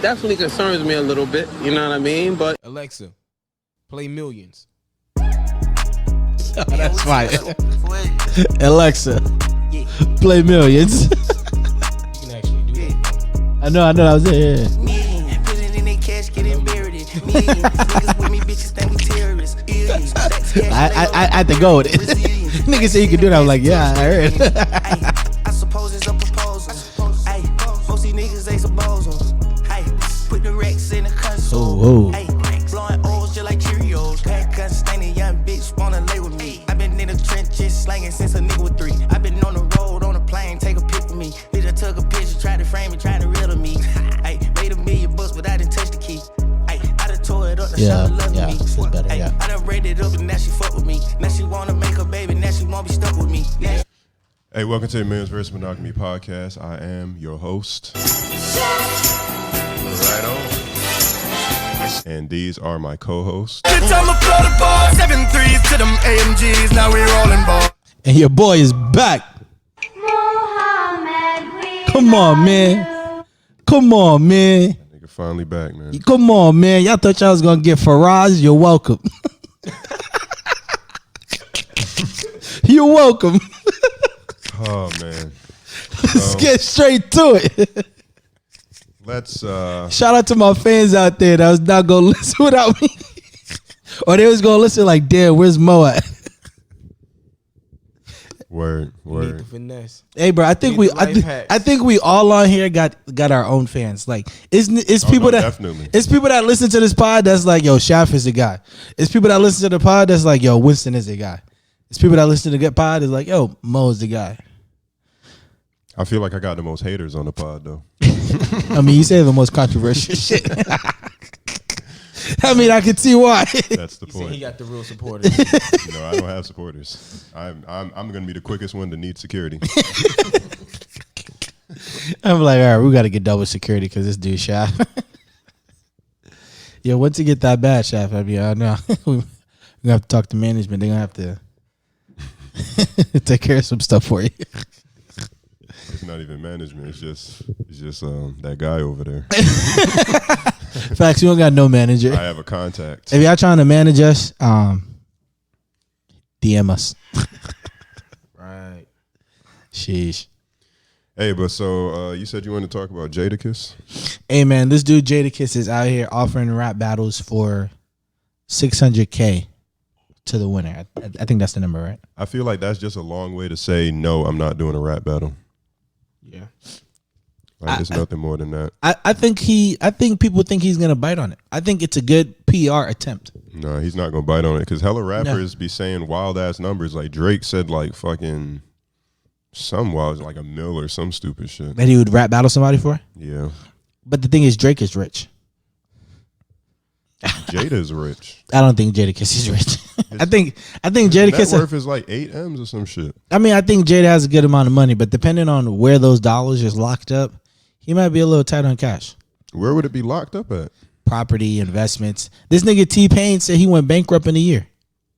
definitely concerns me a little bit. You know what I mean? But Alexa, play Millions. Oh, that's fine. Alexa, play Millions. You can actually do that. I know. That was it. Yeah. Put it in their cash, get it buried. Niggas with me, bitches think we terrorists. I had to go with it. Niggas say you can do that. I'm like, yeah, I heard. I suppose it's a proposal. Ay, most these niggas ain't supposals. Ay, put the Rex in the console. Ay, blowing O's just like Cheerios. Pack gun staining, young bitch wanna lay with me. I been in the trenches slanging since a nigga was 3. I been on the road, on the plane, take a pic with me. Bitch, I took a picture, tried to frame it, tried to riddle me. Ay, made $1 million, but I didn't touch the key. Ay, I done tore it up, the shop loving me. This is better, Ay, yeah. I done rated up and now she fuck with me. Now she wanna make a baby, now she won't be stuck with me. Yeah. Hey, welcome to the Millions vs. Monogamy podcast. I am your host. Right on. And these are my co-hosts. And your boy is back. Come on, man. Come on, man. That nigga finally back, man. Come on, man. Y'all thought y'all was gonna get Faraz. You're welcome. You're welcome. Oh, man. Let's get straight to it. Let's Shout out to my fans out there that was not gonna listen without me. Or they was gonna listen like, damn, where's Mo at? word. Need the finesse. Hey, bro, I think we all on here got our own fans. Like, it's people that definitely. It's people that listen to this pod that's like, yo, Shaft is the guy. It's people that listen to the pod that's like, yo, Winston is the guy. It's people that listen to the pod is like, yo, Mo is the guy. I feel like I got the most haters on the pod, though. I mean, you say the most controversial shit. I mean, I can see why. That's the point. He got the real supporters. No, I don't have supporters. I'm gonna be the quickest one to need security. I'm like, all right, we got to get double security because this dude Shaft. Yo, once you get that bad, Shaft, I mean, I know we're gonna have to talk to management. They're gonna have to take care of some stuff for you. It's not even management. It's just that guy over there. Facts, you don't got no manager. I have a contact. If y'all trying to manage us, DM us. Right. Sheesh. Hey, but so you said you wanted to talk about Jadakiss? Hey, man, this dude Jadakiss is out here offering rap battles for $600K to the winner. I think that's the number, right? I feel like that's just a long way to say, no, I'm not doing a rap battle. Yeah. Like, there's nothing more than that. I think people think he's gonna bite on it. I think it's a good PR attempt. No, he's not gonna bite on it because hella rappers be saying wild ass numbers. Like Drake said, like fucking some wild, like $1 million or some stupid shit. That he would rap battle somebody for. Yeah, but the thing is, Drake is rich. Jada's rich. I don't think Jadakiss is rich. I think Jadakiss net worth is like 8 M's or some shit. I mean, I think Jada has a good amount of money, but depending on where those dollars is locked up, he might be a little tight on cash. Where would it be locked up at? Property, investments. This nigga T-Pain said he went bankrupt in a year.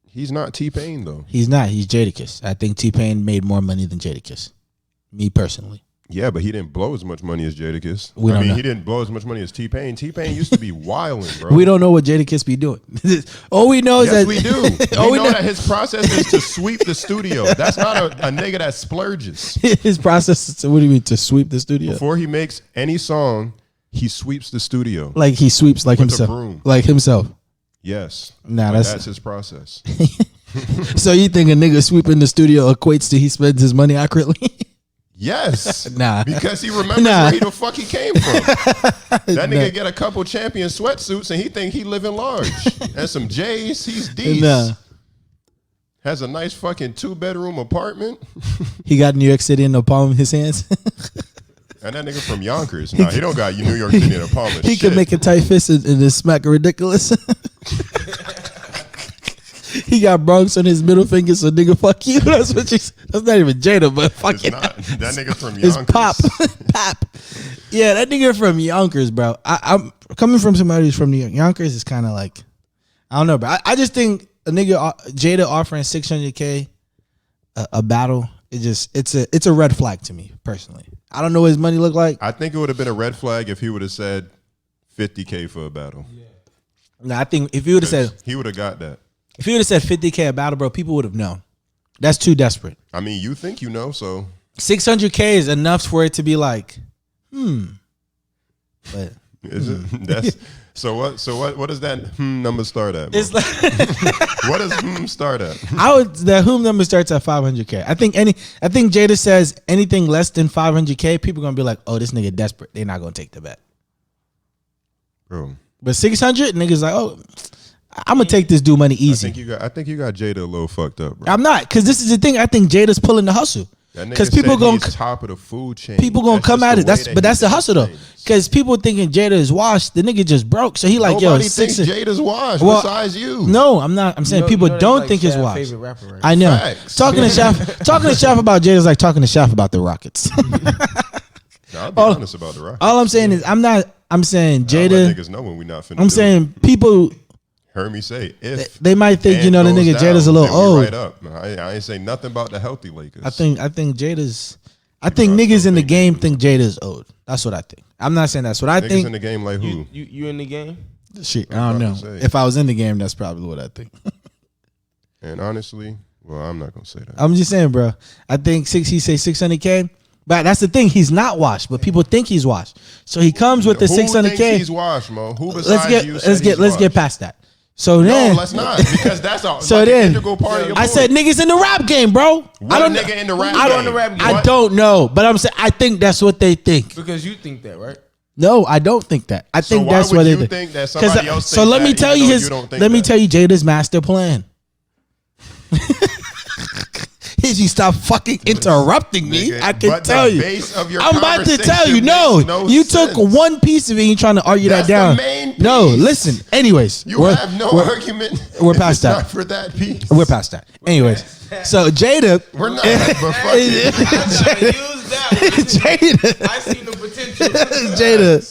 He's not T-Pain though. He's not. He's Jadakiss. I think T-Pain made more money than Jadakiss. Me personally. Yeah, but he didn't blow as much money as Jadakiss. He didn't blow as much money as T-Pain. T-Pain used to be wilding, bro. We don't know what Jadakiss be doing. All we know is yes, that we do. We know that his process is to sweep the studio. That's not a nigga that splurges. His process is, what do you mean, to sweep the studio? Before he makes any song, he sweeps the studio. Like he sweeps like with himself. a broom. Like himself. Yes. Nah, like that's his process. So you think a nigga sweeping the studio equates to he spends his money accurately? Yes. Nah. Because he remembers where the fuck he came from. That nigga get a couple champion sweatsuits and he think he living large. And some J's, he's D's. Nah. Has a nice fucking 2-bedroom apartment. He got New York City in the palm of his hands. And that nigga from Yonkers. Nah, he don't got New York City in the palm of He shit. can make a tight fist and just smack a ridiculous. He got Bronx on his middle finger, so nigga, fuck you. That's what you. That's not even Jada, but fuck It's it. not. That nigga from Yonkers. It's Pop. Pop. Yeah, that nigga from Yonkers, bro. I'm coming from somebody who's from New York. Yonkers is kind of like, I don't know, bro. I just think a nigga Jada offering $600K a battle. It's a red flag to me personally. I don't know what his money look like. I think it would have been a red flag if he would have said 50K for a battle. Nah, I think if you would have said He would have got that. if you would have said 50K a battle, bro, people would have known. That's too desperate. I mean, you think you know, so 600K is enough for it to be like, But is it? That's so what does that number start at? Bro? it's like What does start at? the whom number starts at 500K. I think Jada says anything less than 500K, people gonna be like, oh, this nigga desperate. They're not gonna take the bet. Bro. But 600 niggas like, oh, I'm gonna take this dude money easy. I think you got Jada a little fucked up, bro. I'm not, because this is the thing. I think Jada's pulling the hustle. Because people going gonna top of the food chain. people gonna come at it. That's the hustle though. Because people thinking Jada is washed. The nigga just broke. So he like, Nobody yo, thinks Jada's washed Well, besides you. No, I'm not. I'm saying people that's don't like think it's Shaq's washed. favorite rapper, right? I know. Facts. Talking to Shaf about Jada is like talking to Shaf about the Rockets. Nah, I'll be honest about the Rockets. All I'm saying is I'm saying I'll let Jada. niggas know when we not finna. I'm saying people, heard me say if they might think, you know, the goes nigga down, Jada's a little then we old. Right up. I ain't say nothing about the healthy Lakers. I think Jada's. I think niggas in the game think Jada's old. That's what I think. I'm not saying that's what I niggas think. in the game like who? You in the game? Shit, I don't know. about to say. If I was in the game, that's probably what I think. And honestly, well, I'm not gonna say that. I'm just saying, bro. I think he say 600K, but that's the thing. He's not washed, but people think he's washed. So he comes with the Who thinks 600K. he's washed, Mo? Who besides you? Let's get past that. So No, then, let's not, because that's all. so like then, an integral part of your I said point. niggas in the rap game, bro. What I don't nigga in the rap I game? don't, What? I don't know, but I'm saying I think that's what they think. Because you think that, right? No, I don't think that. I So think why that's would what they you think. think that somebody else So thinks let me that, tell even you though his. you don't think Let me that? tell you Jada's master plan. If you stop fucking interrupting me, Nigga, I can but tell the you. base of your I'm about to tell you. conversation No, makes no you sense. took one piece of it and you're trying to argue That's that down. the main No, piece. listen. Anyways, You have no argument. we're if past it's that. Not for that piece. We're past that. Anyways, so Jada, We're not. But fuck it. Use that Jada, I see the potential. Jada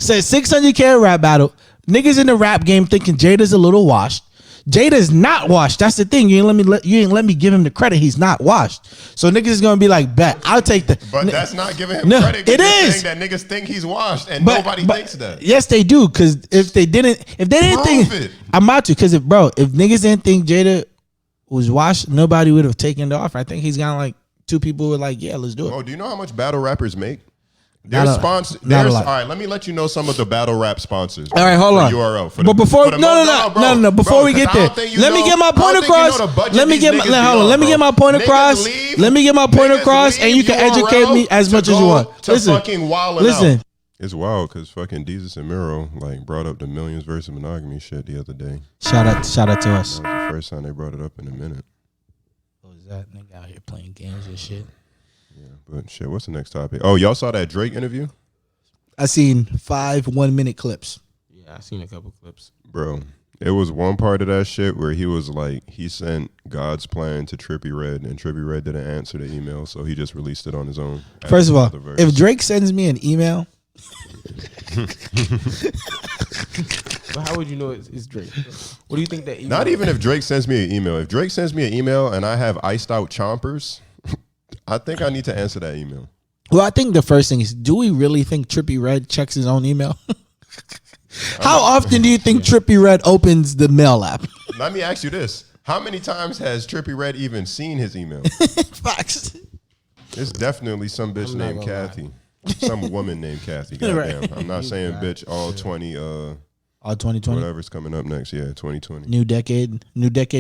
said 600K rap battle. Niggas in the rap game thinking Jada's a little washed. Jada's not washed. That's the thing. You ain't let me give him the credit. He's not washed. So niggas is gonna be like, bet I'll take the. But that's not giving him No, credit. it You're is. saying that niggas think he's washed, and nobody thinks that. Yes, they do. Because if they didn't Prove think, it. I'm about to. Because if niggas didn't think Jada was washed, nobody would have taken it off. I think he's got like two people who were like, yeah, let's do it. Oh, do you know how much battle rappers make? Not There's a- sponsors. not a All lot. right, let me let you know some of the battle rap sponsors. All right, hold for on. URL. But before, no. Before we get there, let me get my point across. Let me get my point across. Let me get my point across, and you can educate me as much as you want. Listen. It's wild because fucking Deezus and Miro like brought up the millions versus monogamy shit the other day. Shout out to us. That was the first time they brought it up in a minute. What was that nigga out here playing games and shit? Yeah, but shit. What's the next topic? Oh, y'all saw that Drake interview, I seen 5 1-minute clips. Yeah, I seen a couple clips. bro? It was one part of that shit where he was like, he sent God's plan to Trippie Redd, and Trippie Redd didn't answer the email, so he just released it on his own. First of all, After the verse. if Drake sends me an email, But how would you know it's Drake? What do you think that email? Not even if Drake sends me an email. If Drake sends me an email and I have iced out chompers, I think I need to answer that email. well, I think the first thing is, do we really think Trippie Redd checks his own email? How often do you think Trippie Redd opens the mail app? Let me ask you this. How many times has Trippie Redd even seen his email? Facts. It's definitely some bitch I'm not named gonna lie. Kathy. Some woman named Kathy. Right. Goddamn. I'm not saying bitch all 20, All 2020, whatever's coming up next. Yeah, 2020. new decade,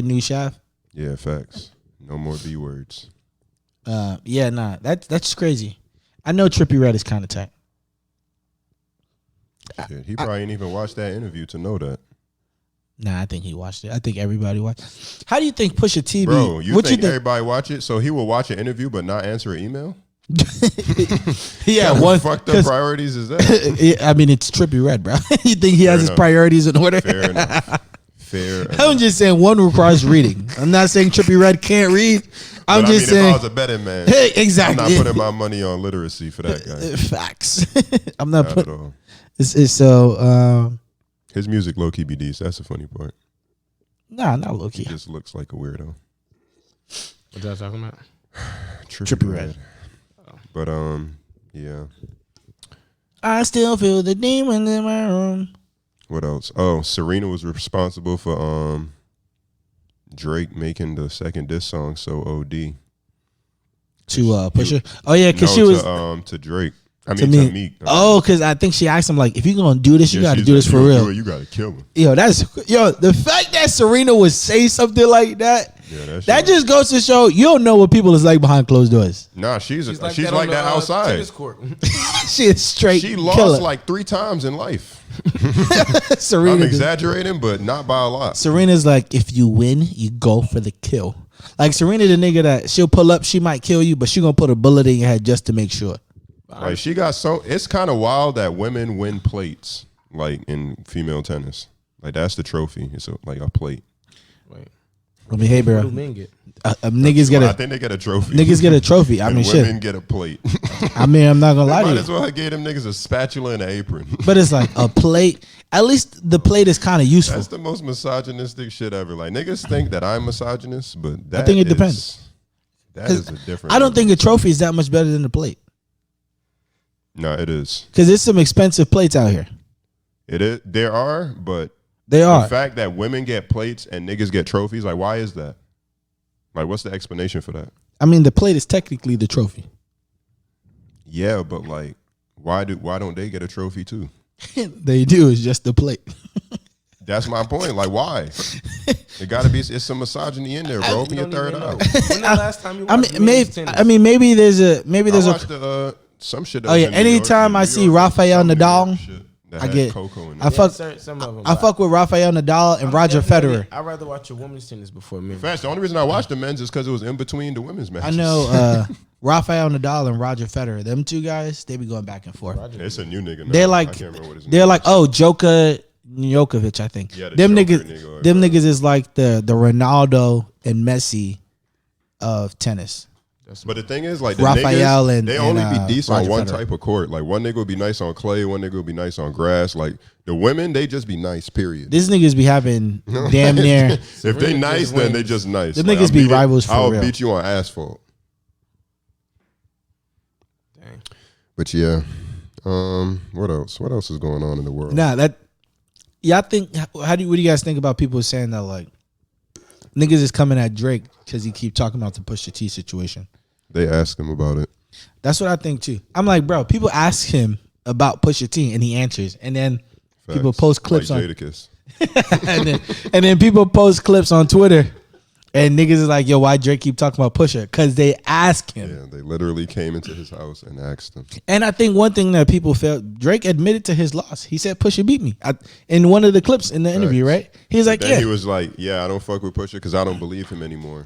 new shaft. Yeah, facts. No more B words. Yeah, nah, that's crazy. I know Trippie Redd is kind of tight. Shit, he probably ain't even watched that interview to know that. Nah, I think he watched it. I think everybody watched. How do you think Pusha TV? Bro, you what think you think? everybody watch it? So he will watch an interview but not answer an email? Yeah, What one fucked up priorities is that? Yeah, I mean, it's Trippie Redd, bro. You think he has his enough. priorities in order? Fair enough. Fair enough. I'm just saying one requires reading. I'm not saying Trippie Redd can't read. I'm But just I mean, saying. if I was a betting man, Hey, exactly. I'm not putting my money on literacy for that guy. Facts. I'm not Not at putting. all. It's so. His music low key be decent. That's the funny part. Nah, not low He key. just looks like a weirdo. What y'all talking about? Trippie Redd. But yeah. I still feel the demons in my room. What else? Oh, Serena was responsible for Drake making the second diss song so OD. To Pusha. Oh yeah, because she was to Drake. I to mean me. to Meek. Oh, because I think she asked him like, if you're gonna do this, you got to she's do this like, for "You real. do it, you gotta kill him. The fact that Serena would say something like that, Yeah, that just goes to show you don't know what people is like behind closed doors. Nah, she's like that, on the, outside. tennis court. She is straight. She lost killer. like 3 times in life. Serena. I'm exaggerating, but not by a lot. Serena's like, if you win, you go for the kill. Like Serena, the nigga that she'll pull up, she might kill you, but she gonna put a bullet in your head just to make sure. Like she got it's kind of wild that women win plates like in female tennis. Like that's the trophy. It's like a plate. Wait, I mean, hey, what bro, do men get? niggas get I a think they get a trophy. niggas get a trophy. I and mean, women shit. get a plate. I mean, I'm not gonna lie Might to as you, well have gave them niggas a spatula and an apron. but it's like a plate. At least the plate is kind of useful. That's the most misogynistic shit ever. Like niggas think that I'm misogynist, but that think it depends. That is a different. I don't think a trophy is that much better than the plate No, it is. because there's some expensive plates out here. It is. There are, but They the are. fact that women get plates and niggas get trophies, like why is that? Like what's the explanation for that? I mean, the plate is technically the trophy. Yeah, but like why don't they get a trophy too? They do. It's just the plate. That's my point. Like why? It gotta be. It's some misogyny in there, bro. Open your third eye. When the last time you I watched mean, men's tennis? maybe there's a I watched some shit. That Oh was yeah, in New York, anytime New I York, see Rafael some New York Nadal, shit that I had get- cocoa in I it. fuck. some of them. I fuck with Rafael Nadal and Roger Federer. I'd rather watch a women's tennis before men. Facts. The only reason I watched the men's is because it was in between the women's matches. I know Rafael Nadal and Roger Federer. Them two guys, they be going back and forth. It's a new nigga. Now. They're I like, can't remember what his name they're like, is. oh, Djokovic, I think. Yeah, the them Joker niggas, nigga or them whatever. niggas is like the Ronaldo and Messi of tennis. But the thing is, like the Raphael niggas, and- they and, only be decent Roger on one Federer. type of court. Like one nigga would be nice on clay, one nigga would be nice on grass. Like the women, they just be nice. Period. These niggas be having damn near. If they nice, then they just nice. Them Like, niggas I'll be beat it- rivals for I'll real. beat you on asphalt. Dang. But yeah, what else? What else is going on in the world? Nah, I think. What do you guys think about people saying that like niggas is coming at Drake because he keep talking about the Pusha T situation? They asked him about it. That's what I think too. I'm like, bro, people ask him about Pusha T and he answers, and then people Facts. post clips like on, Jadakiss. and then people post clips on Twitter, and niggas is like, yo, why Drake keep talking about Pusha? Because they ask him. Yeah, they literally came into his house and asked him. And I think one thing that people felt, Drake admitted to his loss. He said Pusha beat me in one of the clips in the interview, right? He's like, Then yeah. he was like, "Yeah, I don't fuck with Pusha because I don't believe him anymore."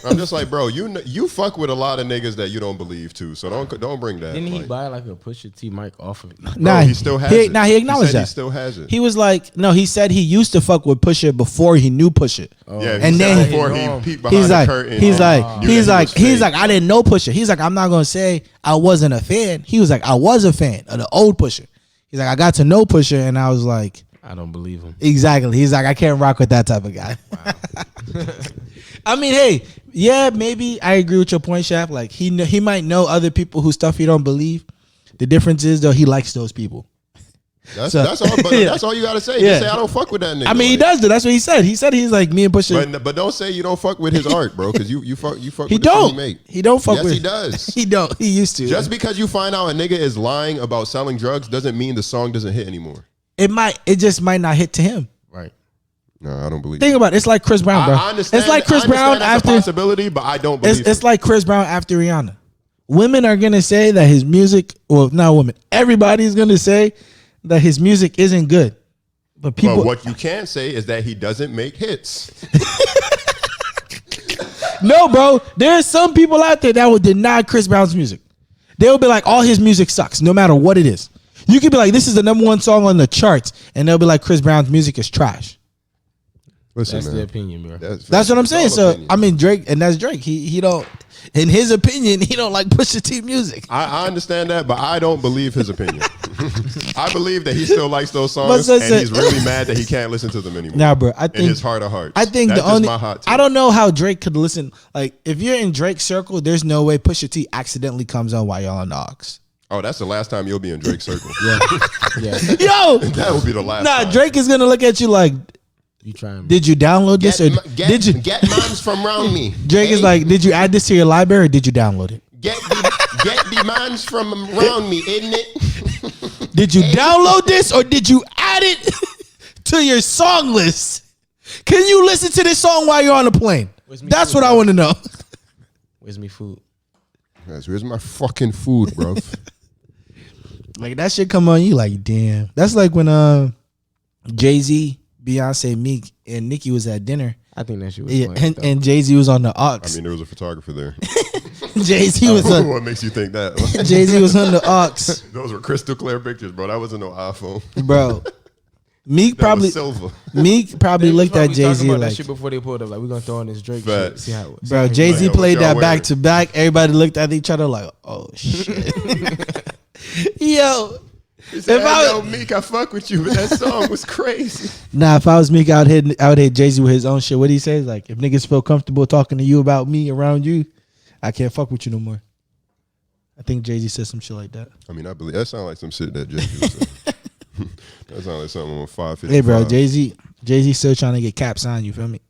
I'm just like, bro, you fuck with a lot of niggas that you don't believe too, so don't bring that. Didn't he like, buy like a Pusha T mic off of it? Nah, he still has it. Nah, he acknowledged said that. He still has it. He was like, no, he said he used to fuck with Pusha before he knew Pusha. Yeah, And and then- then before he peeked behind He's the like, curtain, he's like, knew he's that like, he was he's fake. like, I didn't know Pusha. He's like, I'm not gonna say I wasn't a fan. He was like, I was a fan of the old Pusha. He's like, I got to know Pusha, and I was like, I don't believe him. exactly. He's like, I can't rock with that type of guy. I mean, hey, yeah, maybe I agree with your point, Shaq. Like he might know other people whose stuff he don't believe. The difference is though he likes those people. That's So- all. But Yeah. that's all you gotta say. Yeah. Just say I don't fuck with that nigga. I mean, he like, does. That's what he said. He said he's like me and Pusha. But don't say you don't fuck with his art, bro, because you fuck. He with the shit don't. he make. He don't fuck Yes, with. he does. He don't. He used to. Just because you find out a nigga is lying about selling drugs doesn't mean the song doesn't hit anymore. It just might not hit to him. Right. No, I don't believe. Think about it. It's like Chris Brown, bro. I understand. It's like Chris I understand Brown that's after. a possibility, but I don't believe. It's like Chris Brown after Rihanna. Women are gonna say that his music, well, not women. Everybody's gonna say that his music isn't good. But people, But what you can say is that he doesn't make hits. no, bro. There's some people out there that will deny Chris Brown's music. They'll be like, all his music sucks, no matter what it is. You could be like, this is the #1 song on the charts, and they'll be like, Chris Brown's music is trash. Listen, That's man. the opinion, bro. That's what I'm it's saying. all So opinion. I mean, Drake, and that's Drake. He don't, in his opinion, he don't like Pusha T music. I understand that, but I don't believe his opinion. I believe that he still likes those But songs, so- and he's really mad that he can't listen to them anymore. Nah, bro. I in think his heart of hearts. I think That's the only just my hot take. I don't know how Drake could listen. Like if you're in Drake's circle, there's no way Pusha T accidentally comes on while y'all on the aux. Oh, that's the last time you'll be in Drake's circle. Yeah. Yo, That would be the last. nah, time. Drake is gonna look at you like, You trying? did you download this or did you? get moms from round me? Drake is like, did you add this to your library or did you download it? Get the moms from around me, isn't it? Did you download this or did you add it to your song list? Can you listen to this song while you're on the plane? That's what I want to know. Where's me food? Guys, where's my fucking food, bro? Like that shit come on you like, damn. That's like when Jay-Z, Beyonce, Meek, and Nicki was at dinner. I think that shit was Yeah, funny, and Jay-Z was on the aux. I mean, there was a photographer there. Jay-Z was on, What makes you think that? Jay-Z was on the aux. Those were crystal clear pictures, bro. That wasn't no iPhone. Bro. Meek That probably was silver. Meek probably They was looked at probably talking Jay-Z about that like, shit before they pulled up. Like, we're gonna throw on this Drake shit. Facts. See how it. bro, Jay-Z Like, played what y'all that back wearing? to back. Everybody looked at each other like, oh shit. Yo. He said, If I- yo, Meek, I fuck with you, but that song was crazy. Nah, if I was Meek out here Jay-Z with his own shit, what he says? Like, if niggas feel comfortable talking to you about me around you, I can't fuck with you no more. I think Jay-Z said some shit like that. I mean, I believe that sounds like some shit that Jay-Z was saying. That sounds like something on 555. Hey, bro, Jay-Z still trying to get caps on, you feel me?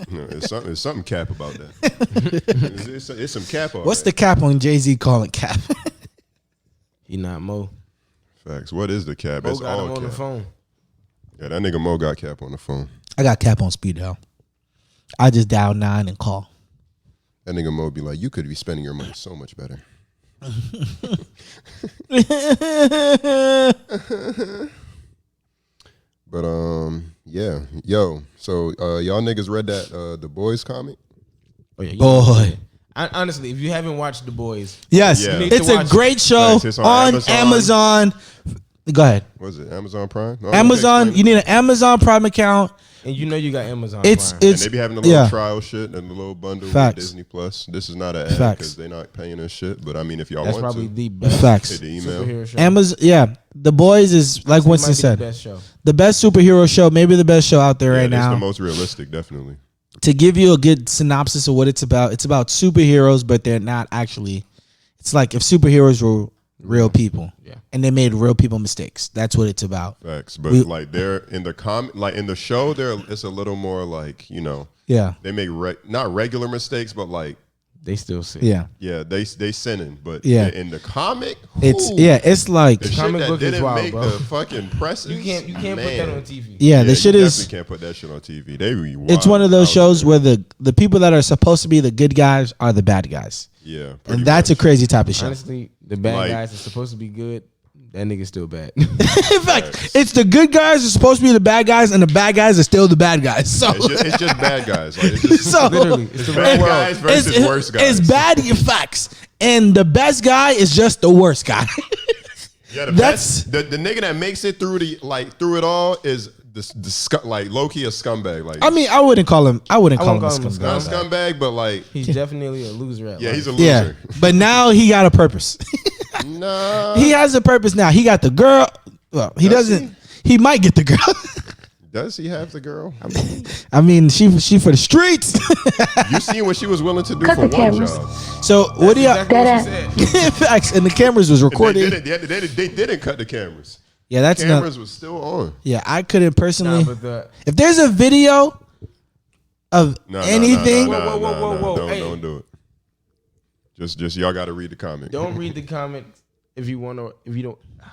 No, it's something cap about that. it's some cap on What's that. the cap on Jay-Z calling cap? He not Mo. Facts. What is the cap? Mo It's got him all on cap. the phone. Yeah, that nigga Mo got cap on the phone. I got cap on speed dial. I just dial 9 and call. That nigga Mo be like, you could be spending your money so much better. But yeah, yo. So y'all niggas read that The Boys comic? Oh, yeah, Boy. Honestly, if you haven't watched The Boys, Yes, Yeah. it's to a watch great show Thanks. It's on on Amazon. Go ahead. What is it? Amazon Prime? No, Amazon, explain you it. need an Amazon Prime account. and you know you got Amazon. It's Prime. And it's they be having a little yeah. trial shit and a little bundle Facts. with Disney Plus. This is not an ad Facts. because they're not paying us shit. But I mean, if y'all That's want probably to, the best Facts. hit the email. superhero show. Amazon, yeah. The Boys is like It Winston might be said, the best show. the best superhero show, maybe the best show out there Yeah, right it's now. the most realistic, definitely. To give you a good synopsis of what it's about superheroes, but they're not actually. It's like if superheroes were real people, Yeah. and they made real people mistakes. That's what it's about. Facts. But We- like they're in the like in the show, it's a little more like, you know, Yeah, they make not regular mistakes, but like, They still see. yeah. yeah, they sinning. But Yeah. in the comic, It's ooh, it's like the shit Comic that book is didn't wild, make bro. the fucking presses. You can't put that on TV. yeah. The shit you is. definitely can't put that shit on TV. They be It's wild one of those out shows there. where the people that are supposed to be the good guys are the bad guys, yeah, and that's a crazy type of show. Honestly, the bad Like- guys are supposed to be good. That nigga's still bad. In fact, it's the good guys are supposed to be the bad guys, and the bad guys are still the bad guys. So, it's just bad guys. Like, it's just so Literally, it's the bad real guys world. versus worse guys. It's bad facts, and the best guy is just the worst guy. Yeah, the That's- best, the nigga that makes it through through it all is like low key a scumbag. Like I mean, I wouldn't call him. I wouldn't call him a wouldn't call him a not a scumbag. scumbag, but like He's definitely a loser at yeah, life. he's a loser. Yeah, but now he got a purpose. Nah, He has a purpose now. He got the girl. Well, he Does doesn't. He might get the girl. does he have the girl? I mean, she for the streets. You seen what she was willing to do Cut for the one cameras. job? So what do y'all? Exactly what she said. Facts, and the cameras was They recording. didn't cut the cameras. Yeah, that's not. Cameras was still on. Yeah, I couldn't personally. Nah, but If there's a video of No, anything, Whoa. Don't, Hey. don't do it. Just y'all got to read the comic. don't read the comics if you want to. If you don't, how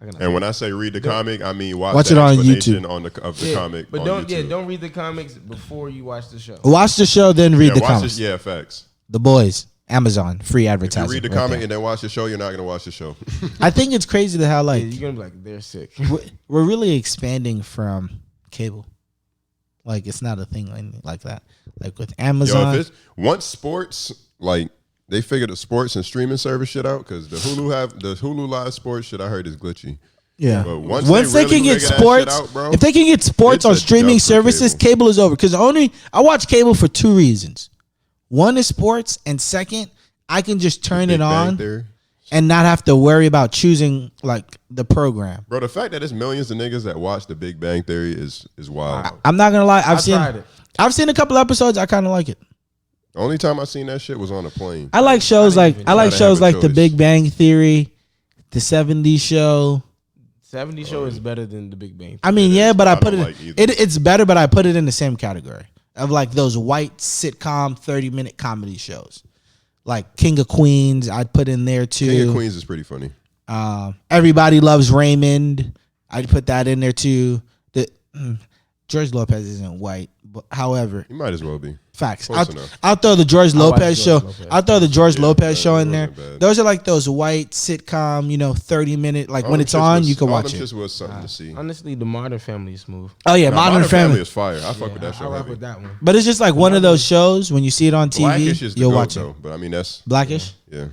can I say And when I say read the comic, I mean watch it the on explanation YouTube. of the yeah, comic. but on don't YouTube. don't read the comics before you watch the show. watch the show, then read Yeah, the watch comics. this. Yeah, facts. The Boys, Amazon, free If you advertising. read the right comic there. and then watch the show, you're not gonna watch the show. I think it's crazy to how Yeah, like you're gonna be like, they're sick. we're really expanding from cable. Like it's not a thing like that. Like with Yo, Amazon. if it's once sports like they figured the sports and streaming service shit out because the Hulu Live sports shit I heard is glitchy. Yeah. But once they they can really get figure that shit sports, out, bro, if they can get sports it's on a streaming dub for services, cable is over. Because I watch cable for two reasons. One is sports, and second, I can just turn Big it Bang on Theory. and not have to worry about choosing like the program. Bro, the fact that there's millions of niggas that watch The Big Bang Theory is wild. I'm not gonna lie, I tried it. I've seen a couple episodes. I kind of like it. The only time I seen that shit was on a plane. I like shows I didn't like even- I like Gotta shows have a like The choice. Big Bang Theory, The 70s Show. 70 Show is better than The Big Bang. I mean, yeah, but I put don't it, like either. it's better, but I put it in the same category of like those white sitcom 30-minute comedy shows. Like King of Queens, I'd put in there too. King of Queens is pretty funny. Everybody Loves Raymond. I'd put that in there too. George Lopez isn't white, but however, You might as well be. facts. Close enough. I'll throw the George Lopez show. George Lopez. I'll throw the George Lopez show in there. wasn't bad. Those are like those white sitcom, 30-minute. Like All when them it's shits on, was- you can all watch them it. shits was something to see. Honestly, The Modern Family is smooth. Oh yeah, Nah, Modern Family. is fire. I fuck with that I show. rock heavy. with that one. But it's just like one of those shows when you see it on TV, Blackish is the you'll goat, watch though. it. But I mean, that's Blackish. yeah.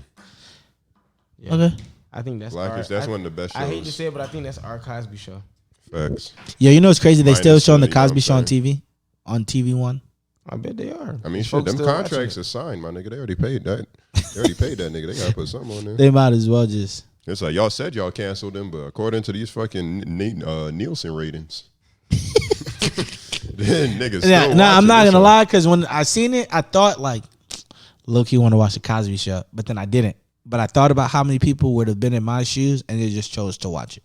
Yeah. Okay. I think that's Blackish. That's one of the best shows. I hate to say it, but I think that's our Cosby Show. Facts. Yeah, it's crazy. They still Minus showing the 30, you know Cosby what Show on I'm TV, on TV1. I bet they are. I mean, shit. Folks Them still watching contracts it. are signed, my nigga. They already paid that. They already paid that nigga. They gotta put something on there. They might as well just. It's like y'all said y'all canceled them, but according to these fucking Nielsen ratings, then niggas. Yeah, still I'm watching not this gonna show. lie, because when I seen it, I thought like, low key want to watch the Cosby Show, but then I didn't. But I thought about how many people would have been in my shoes, and they just chose to watch it.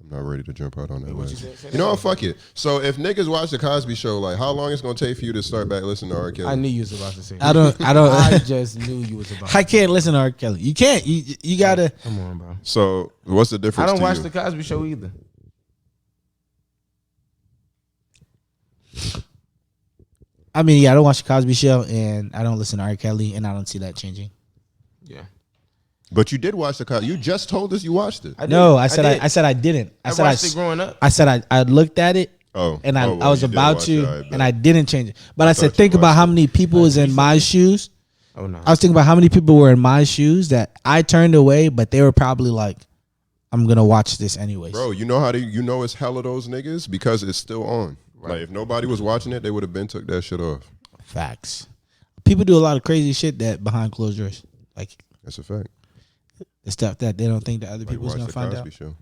I'm not ready to jump out on that. What One. you said? You know what? Fuck it. So if niggas watch the Cosby Show, like how long it's gonna take for you to start back listening to R. Kelly? I knew you was about to say. I don't. I just knew you was about. I can't listen to R. Kelly. You can't. You gotta. Come on, bro. So what's the I difference? don't to watch you? the Cosby Show either. I mean, yeah, I don't watch the Cosby Show, and I don't listen to R. Kelly, and I don't see that changing. Yeah. But you did watch the Cosby. You just told us you watched it. I did. No, I said did. I said I didn't. I said watched it growing up. I said I looked at it, Oh, and I well, was you did about watch to, it, I bet. and I didn't change it. But I thought said, you think about watched how it. many people was in my shoes. Oh no. I was thinking about how many people were in my shoes that I turned away, but they were probably like, "I'm gonna watch this anyways." Bro, you know how you know it's hella those niggas because it's still on. Right. Like if nobody was watching it, they would have been took that shit off. Facts. People do a lot of crazy shit that behind closed doors, like That's a fact. the stuff that they don't think that other Like people's watch gonna the find Cosby out, Show.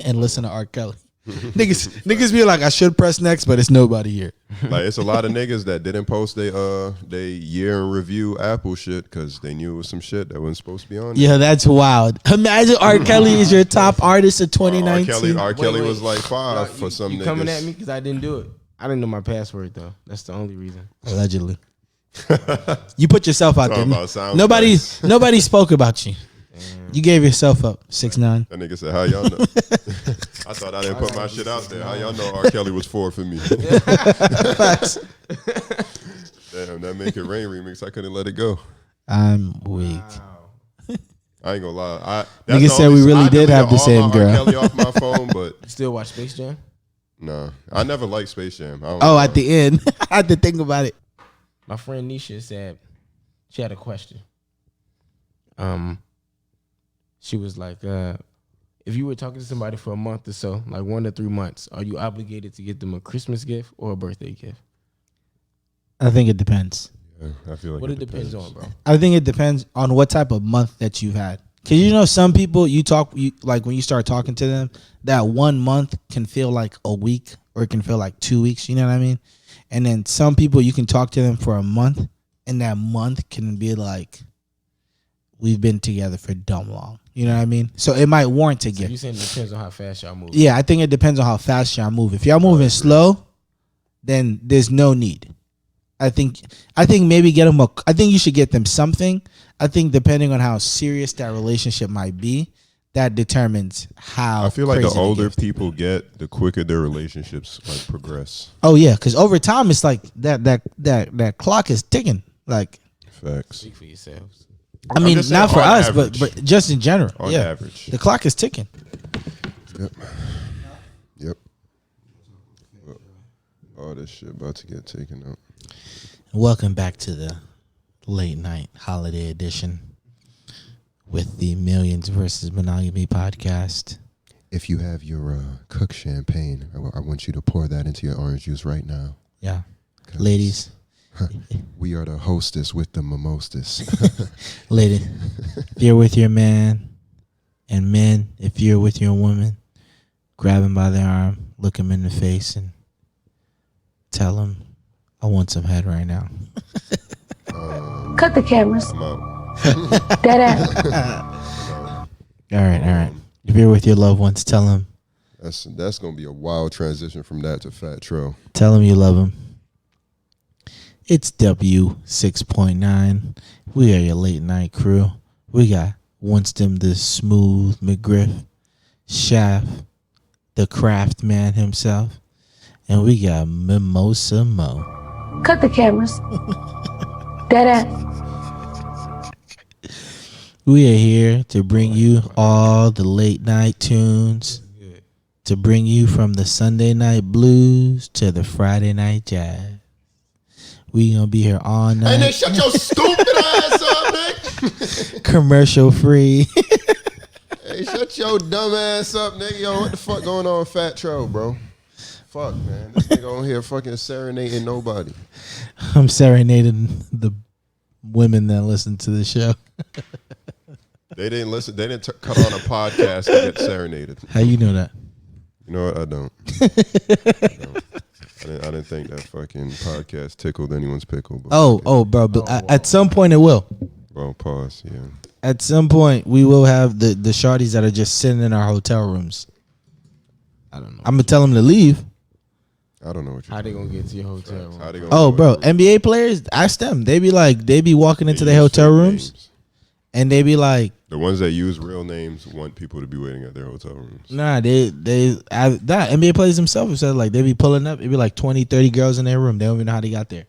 and listen to R. Kelly. niggas be like, I should press next, but it's nobody here. Like it's a lot of niggas that didn't post they year in review Apple shit because they knew it was some shit that wasn't supposed to be on there. Yeah, that's wild. Imagine R. Kelly is your top artist of 2019. R. Kelly Wait. was like 5 Y'all, for you, some you niggas. coming at me because I didn't do it. I didn't know my password though. That's the only reason. Allegedly. You put yourself out Talking there. about sound Nobody spoke about you. You gave yourself up 6'9". That nigga said, "How y'all know?" I thought I didn't put my shit out there. How y'all know R. Kelly was 4 for me? Facts. Damn, that Make It Rain remix, I couldn't let it go. I'm weak. I ain't gonna lie. Nigga said we really did have the same all girl. my R. Kelly off my phone, but You still watch Space Jam? nah, I never liked Space Jam. I don't Oh, know. at the end, I had to think about it. My friend Nisha said she had a question. She was like, if you were talking to somebody for a month or so, like 1 to 3 months, are you obligated to get them a Christmas gift or a birthday gift? I think it depends. Yeah, I feel like What it depends on, bro. I think it depends on what type of month that you've had. Cause some people like when you start talking to them, that 1 month can feel like a week or it can feel like 2 weeks. You know what I mean? And then some people you can talk to them for a month, and that month can be like, we've been together for dumb long. You know what I mean? So it might warrant a So gift. you saying it depends on how fast y'all move? Yeah, I think it depends on how fast y'all move. If y'all moving slow, then there's no need. I think maybe get them I think you should get them something. I think depending on how serious that relationship might be, that determines how. I feel like the crazy older gift. people get, the quicker their relationships like progress. Oh yeah, because over time it's like that clock is ticking. Like, Facts. Speak for yourselves. I mean, just saying not for on us, average. but just in general. On yeah, average. the clock is ticking. Yep. All this shit about to get taken out. Welcome back to the late night holiday edition with the Millions versus Monogamy podcast. If you have your cook champagne, I want you to pour that into your orange juice right now. Yeah, ladies, We are the hostess with the mimosas. lady, if you're with your man, and men, if you're with your woman, grab him by the arm, look him in the face, and tell him, I want some head right now. Cut the cameras. I'm out. All right. If you're with your loved ones, tell them. That's gonna be a wild transition from that to Fat Tro. Tell them you love them. It's W6.9. We are your late night crew. We got Winston the Smooth McGriff, Shaft, the craft man himself, and we got Mimosa Mo. Cut the cameras. Dead ass. We are here to bring you all the late night tunes, to bring you from the Sunday night blues to the Friday night jazz. We gonna be here all night. Hey, Nick, shut your stupid ass up, Nick. Commercial free. Hey, shut your dumb ass up, nigga. Yo, what the fuck going on with Fat Tro, bro? Fuck, man. This nigga on here fucking serenading nobody. I'm serenading the women that listen to the show. They didn't listen. They didn't cut on a podcast to get serenaded. How you know that? You know what? I don't. I didn't think that fucking podcast tickled anyone's pickle. But Bro. But at some point it will. Well, pause. Yeah. At some point we will have the shorties that are just sitting in our hotel rooms. I don't know. I'm gonna tell them to leave. I don't know what you're How they gonna get to your hotel room? How they gonna Oh, do bro, it? NBA players, ask them. They be walking into They their use hotel fake rooms names. and they be like, The ones that use real names want people to be waiting at their hotel rooms. nah, that NBA players themselves have said like they be pulling up, it be like 20, 30 girls in their room. They don't even know how they got there.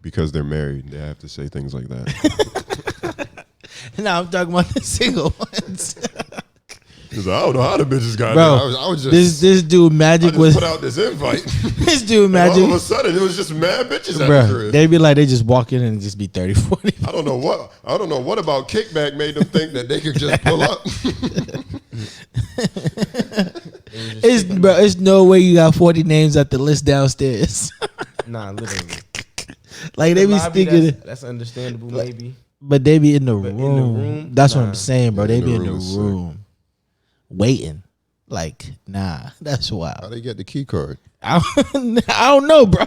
Because they're married, they have to say things like that. No, I'm talking about the single ones. Because I don't know how the bitches got Bro, there. I was just this dude Magic I was just put out this invite. this dude And all of a Magic, sudden, it was just mad bitches at the bro. crib. They be like they just walk in and just be 30, 40. I don't know what about kickback made them think that they could just pull up. It's no way you got 40 names at the list downstairs. Nah, literally. Like they be Lobby, sticking, that's understandable, maybe. but they be in the in the room. room? That's what Nah. I'm saying, bro. They In the be in room the is sick. room waiting. Like, nah, that's How wild. they get the key card? I don't know, bro.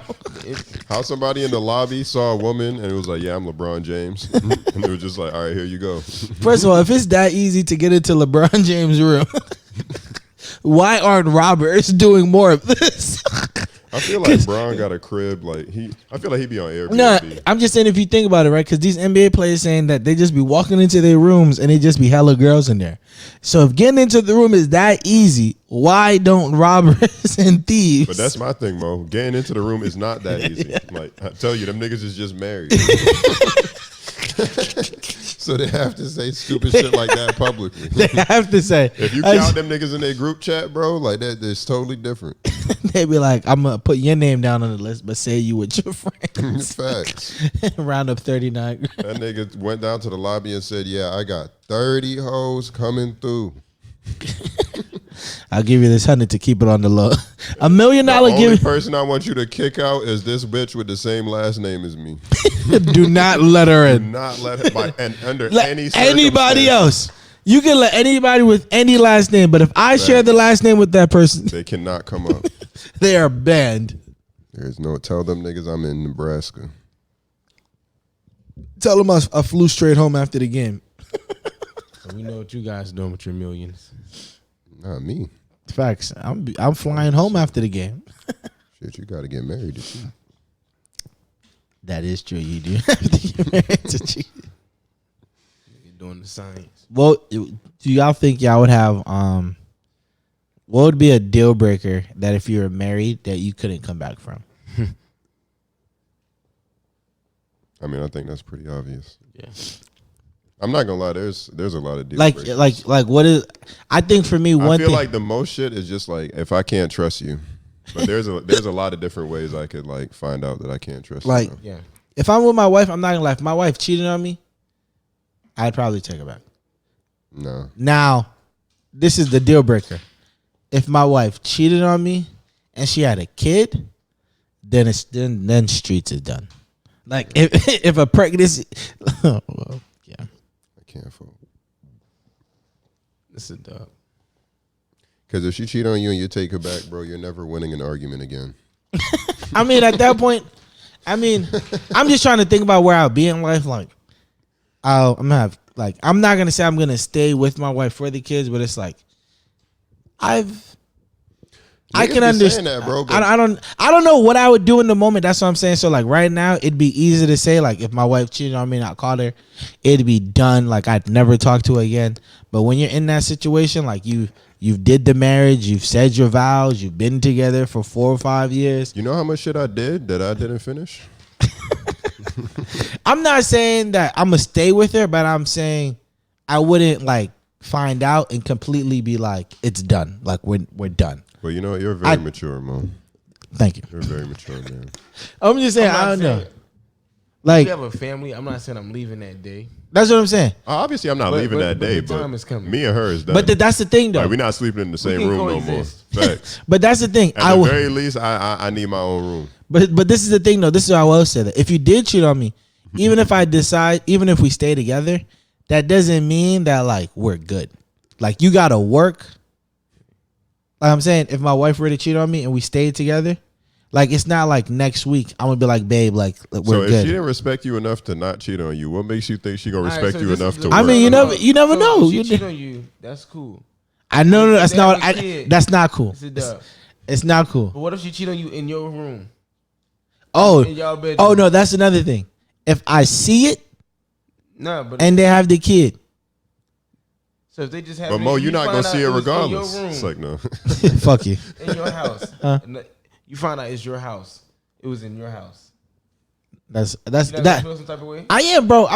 How somebody in the lobby saw a woman and it was like, yeah, I'm LeBron James. And they were just like, all right, here you go. First of all, if it's that easy to get into LeBron James' room, why aren't robbers doing more of this? I feel like Bron got a crib. I feel like he be on Airbnb. No, I'm just saying if you think about it, right? Because these NBA players saying that they just be walking into their rooms and they just be hella girls in there. So if getting into the room is that easy, why don't robbers and thieves? But that's my thing, Mo. Getting into the room is not that easy. Like, I tell you, them niggas is just married. So they have to say stupid shit like that publicly. They have to say. If you count them niggas in their group chat, bro, like that, it's totally different. They be like, I'm gonna put your name down on the list, but say you with your friends. Facts. Round up 39. That nigga went down to the lobby and said, yeah, I got 30 hoes coming through. I'll give you this 100 to keep it on the low. $1 million The only give. person I want you to kick out is this bitch with the same last name as me. Do not let her Do in. not let her, and under Let any anybody circumstance, else. You can let anybody with any last name, but if I share the last name with that person, they cannot come up. they are banned. There's no, tell them niggas I'm in Nebraska. Tell them I flew straight home after the game. So we know what you guys doing with your millions. Not me. Facts. I'm flying home after the game. Shit, you got to get married to cheat. That is true. You do have to get married to cheat. You're doing the science. Well, do y'all think y'all would have what would be a deal breaker that if you were married that you couldn't come back from? I mean, I think that's pretty obvious. Yeah. I'm not gonna lie. There's a lot of deal Like breakers. what is? I think for me, I one feel thing. like the most shit is just like if I can't trust you. But there's a lot of different ways I could like find out that I can't trust Like- you. Yeah. If I'm with my wife, I'm not gonna lie. If my wife cheated on me, I'd probably take her back. No. Now, this is the deal breaker. If my wife cheated on me and she had a kid, then then streets is done. Like if a pregnancy, well, yeah. I can't fuck. This is dog. Because if she cheat on you and you take her back, bro, you're never winning an argument again. I mean, at that point, I'm just trying to think about where I'll be in life. Like, I'm gonna have like I'm not gonna say I'm gonna stay with my wife for the kids, but it's like I Niggas can be understand saying that, bro, but- I don't know what I would do in the moment. That's what I'm saying. So like right now, it'd be easy to say like if my wife cheated on me and I called her, it'd be done. Like I'd never talk to her again. But when you're in that situation, like you did the marriage, you've said your vows, you've been together for 4 or 5 years. You know how much shit I did that I didn't finish? I'm not saying that I'm gonna stay with her, but I'm saying I wouldn't like find out and completely be like it's done. Like we're done. But you know what? You're very mature, Mo. Thank you. You're very mature, man. I'm just saying I don't know. Like you have a family. I'm not saying I'm leaving that day. that's what I'm saying. Obviously, I'm not leaving that day, the time is but coming. me and her is done. But that's the thing though. Like, we're not sleeping in the same can room no more. coexist. Facts. But that's the thing. At the very least, I need my own room. But this is the thing though. This is how I will say that. If you did cheat on me, even if if we stay together, that doesn't mean that like we're good. Like you gotta work. Like I'm saying, if my wife were to cheat on me and we stayed together, like it's not like next week I'm gonna be like, babe, like we're So if good. she didn't respect you enough to not cheat on you, what makes you think she gonna All right, respect so you this enough is to the- I work? mean, you never So know. if You she cheat on you. That's cool. I know that's They not. have a kid. That's not cool. It's a dub. It's not cool. But what if she cheat on you in your room? Oh, In y'all bedroom? oh no, that's another thing. If I see it No, but and they have the kid, so if they just have But Mo, you're not gonna see it it regardless. in your room, It's like no. fuck you. in your house. Huh? And you find out it's your house. It was in your house. That's You not gonna that. feel some type of way? I am, bro.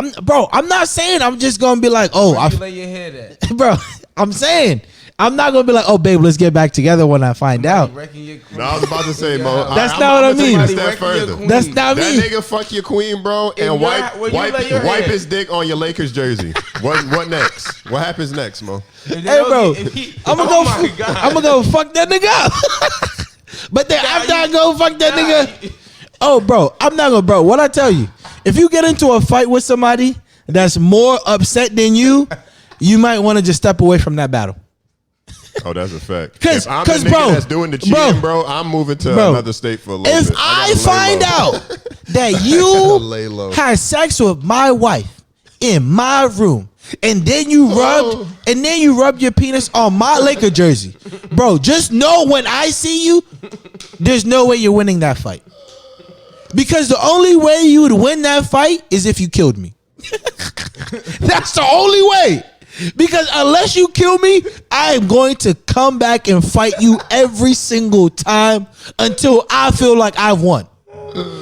I'm not saying I'm just gonna be like, oh, Where you lay your head at? bro. I'm saying I'm not gonna be like, oh, babe, let's get back together when I find out. Wrecking your queen. No, I was about to say, In Mo. your house. That's I'm not what I gonna take mean. it a Somebody step wrecking your further. queen. That's not That me. nigga fuck your queen, bro, In and your- wipe where you wipe, lay your wipe head. his dick on your Lakers jersey. What next? What happens next, Mo? If Hey, bro, I'm gonna oh go. my God. I'm gonna go fuck that nigga up. But then after I go fuck that nigga, oh, bro, I'm not gonna, bro. What I tell you, if you get into a fight with somebody that's more upset than you, you might want to just step away from that battle. Oh, that's a fact. 'Cause- If I'm the 'cause, nigga bro, that's doing the cheating, bro, bro, I'm moving to bro, another state for a little If bit. I gotta lay find low. out that Lay you low. had sex with my wife in my room, and then you rubbed your penis on my Laker jersey, bro, just know when I see you, there's no way you're winning that fight. Because the only way you would win that fight is if you killed me. That's the only way. Because unless you kill me, I am going to come back and fight you every single time until I feel like I've won.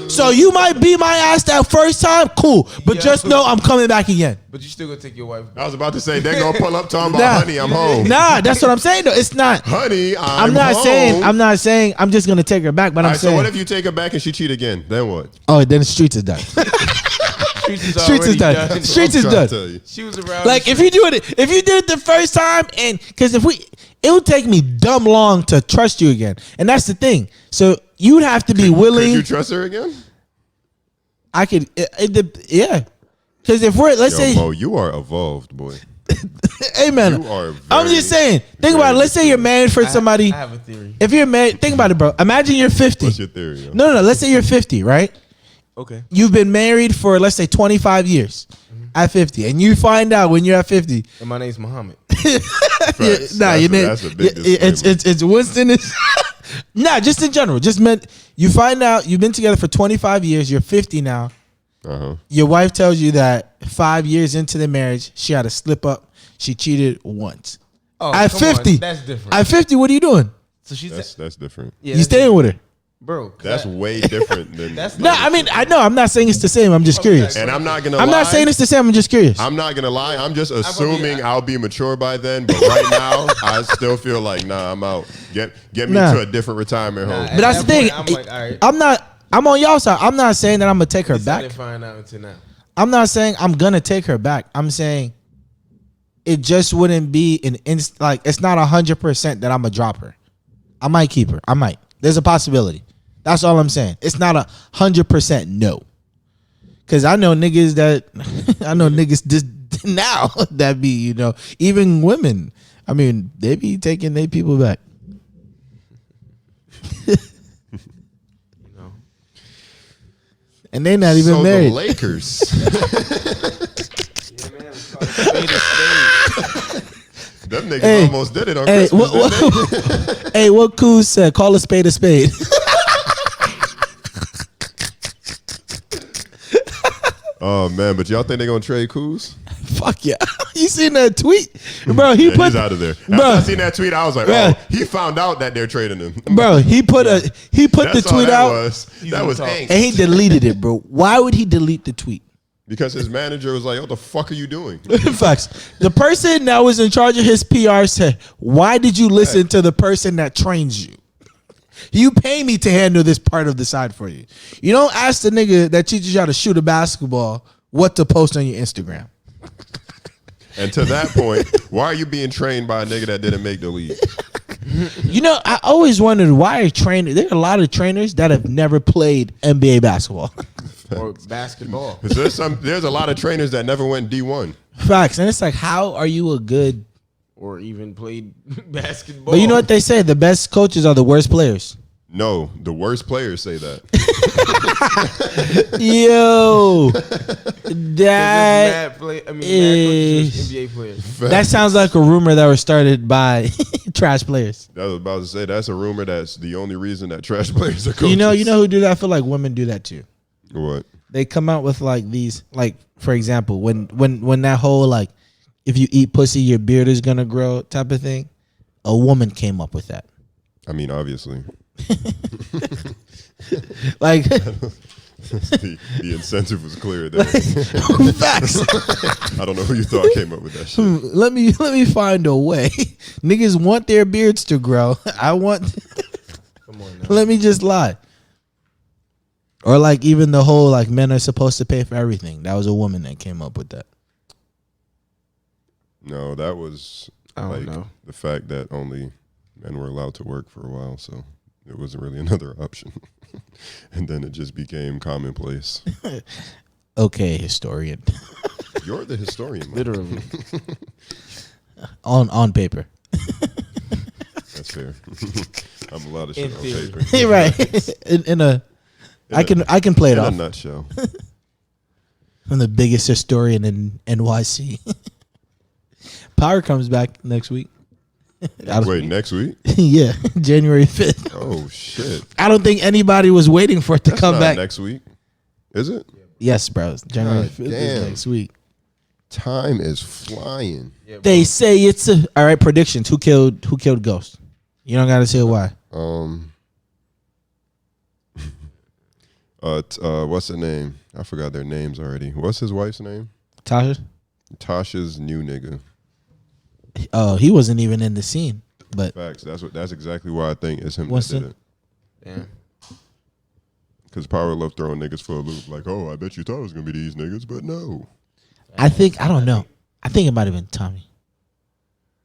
So you might beat my ass that first time, cool. But Yeah. just know I'm coming back again. But you still gonna take your wife. I was about to say they're gonna pull up talking about Nah. honey, I'm home. Nah, that's what I'm saying though. It's not. Honey, I'm not home. saying I'm just gonna take her back, but All I'm right, so saying what if you take her back and she cheat again? Then what? oh, then the streets is done. Streets is Streets is already done. Streets is I'm trying done. to tell you. She was around. Like the if you did it the first time, and because it would take me dumb long to trust you again, and that's the thing. So you'd have to be Could willing. you trust her again? I could, yeah. Because if we're let's Yo, say, Mo, you are evolved, boy. hey man, You are. I'm very- just saying. Think about it. Let's say you're married for somebody. I have a theory. If you're married, think about it, bro. Imagine you're 50. What's your theory? Yo? No. Let's say you're 50, right? Okay. You've been married for let's say 25 years. At 50, and you find out when you're at 50. And my name's Muhammad. Facts. Nah, That's a big it's Winston. Nah, just in general. Just meant you find out you've been together for 25 years. You're 50 now. Uh-huh. Your wife tells you that 5 years into the marriage, she had a slip up. She cheated once. Oh, At come on, 50, that's different. At 50, what are you doing? So she said, That's different. yeah, You that's staying with her? bro. 'cause That's that- way different than. That's No, I mean I know. I'm not saying it's the same. I'm just curious. And I'm not gonna. I'm lie. not saying it's the same. I'm just curious. I'm not gonna lie. I'm just probably- assuming I'll be mature by then. But right now, I still feel like nah. I'm out. Get me Nah. to a different retirement home. Nah, But that's at the that thing. point, I'm like, all right. I'm not. I'm on y'all side. I'm not saying that I'm gonna take her At least I back. didn't find out until now. I'm not saying I'm gonna take her back. I'm saying it just wouldn't be an like it's not 100% that I'm gonna drop her. I might keep her. I might. There's a possibility. That's all I'm saying. It's not 100% no. Cause I know niggas just now that be, even women. I mean, they be taking their people back. And they not even So married. the Lakers. Them niggas almost did it on Christmas. Hey, what Coos said? Call a spade a spade. Oh man, but y'all think they gonna trade Kuz? Fuck yeah! You seen that tweet, bro? He's out of there. After I seen that tweet, I was like, bro, oh, he found out that they're trading him. Bro, he put the tweet out. That was angst. And he deleted it, bro. Why would he delete the tweet? Because his manager was like, what the fuck are you doing? Facts. The person that was in charge of his PR said, why did you listen to the person that trains you? You pay me to handle this part of the side for you. You don't ask the nigga that teaches you how to shoot a basketball what to post on your Instagram. And to that point, why are you being trained by a nigga that didn't make the league? You know, I always wondered why there are a lot of trainers that have never played NBA basketball. Or basketball. There's a lot of trainers that never went D1. Facts. And it's like, how are you a good... Or even played basketball. But you know what they say? The best coaches are the worst players. No, the worst players say that. Yo, that NBA players. That sounds like a rumor that was started by trash players. I was about to say that's a rumor. That's the only reason that trash players are coaches. You know who do that? I feel like women do that too. What? They come out with like these, like for example, when that whole like, if you eat pussy, your beard is gonna grow type of thing. A woman came up with that. I mean, obviously. Like the incentive was clear there. Facts. I don't know who you thought came up with that shit. Let me find a way. Niggas want their beards to grow. I want. Come on now. Let me just lie. Or like even the whole like men are supposed to pay for everything. That was a woman that came up with that. No, that was the fact that only men were allowed to work for a while, so it wasn't really another option. And then it just became commonplace. Okay, historian. You're the historian, man. Literally. on paper. That's fair. I'm allowed to shit on paper. You're right. I can play it off. In a nutshell. I'm the biggest historian in NYC. Power comes back next week. Wait, next week? Yeah, January 5th. Oh, shit. I don't think anybody was waiting for it to come back. Next week? Is it? Yes, bro. January 5th is next week. Time is flying. Yeah, They say it's a... All right, predictions. Who killed Ghost? You don't got to say why. What's the name? I forgot their names already. What's his wife's name? Tasha? Tasha's new nigga. Oh, he wasn't even in the scene. But Facts. That's exactly why I think it's him What's that did it? it. Damn. Because Power love throwing niggas for a loop. Like, oh, I bet you thought it was gonna be these niggas, but no. I don't know. I think it might have been Tommy.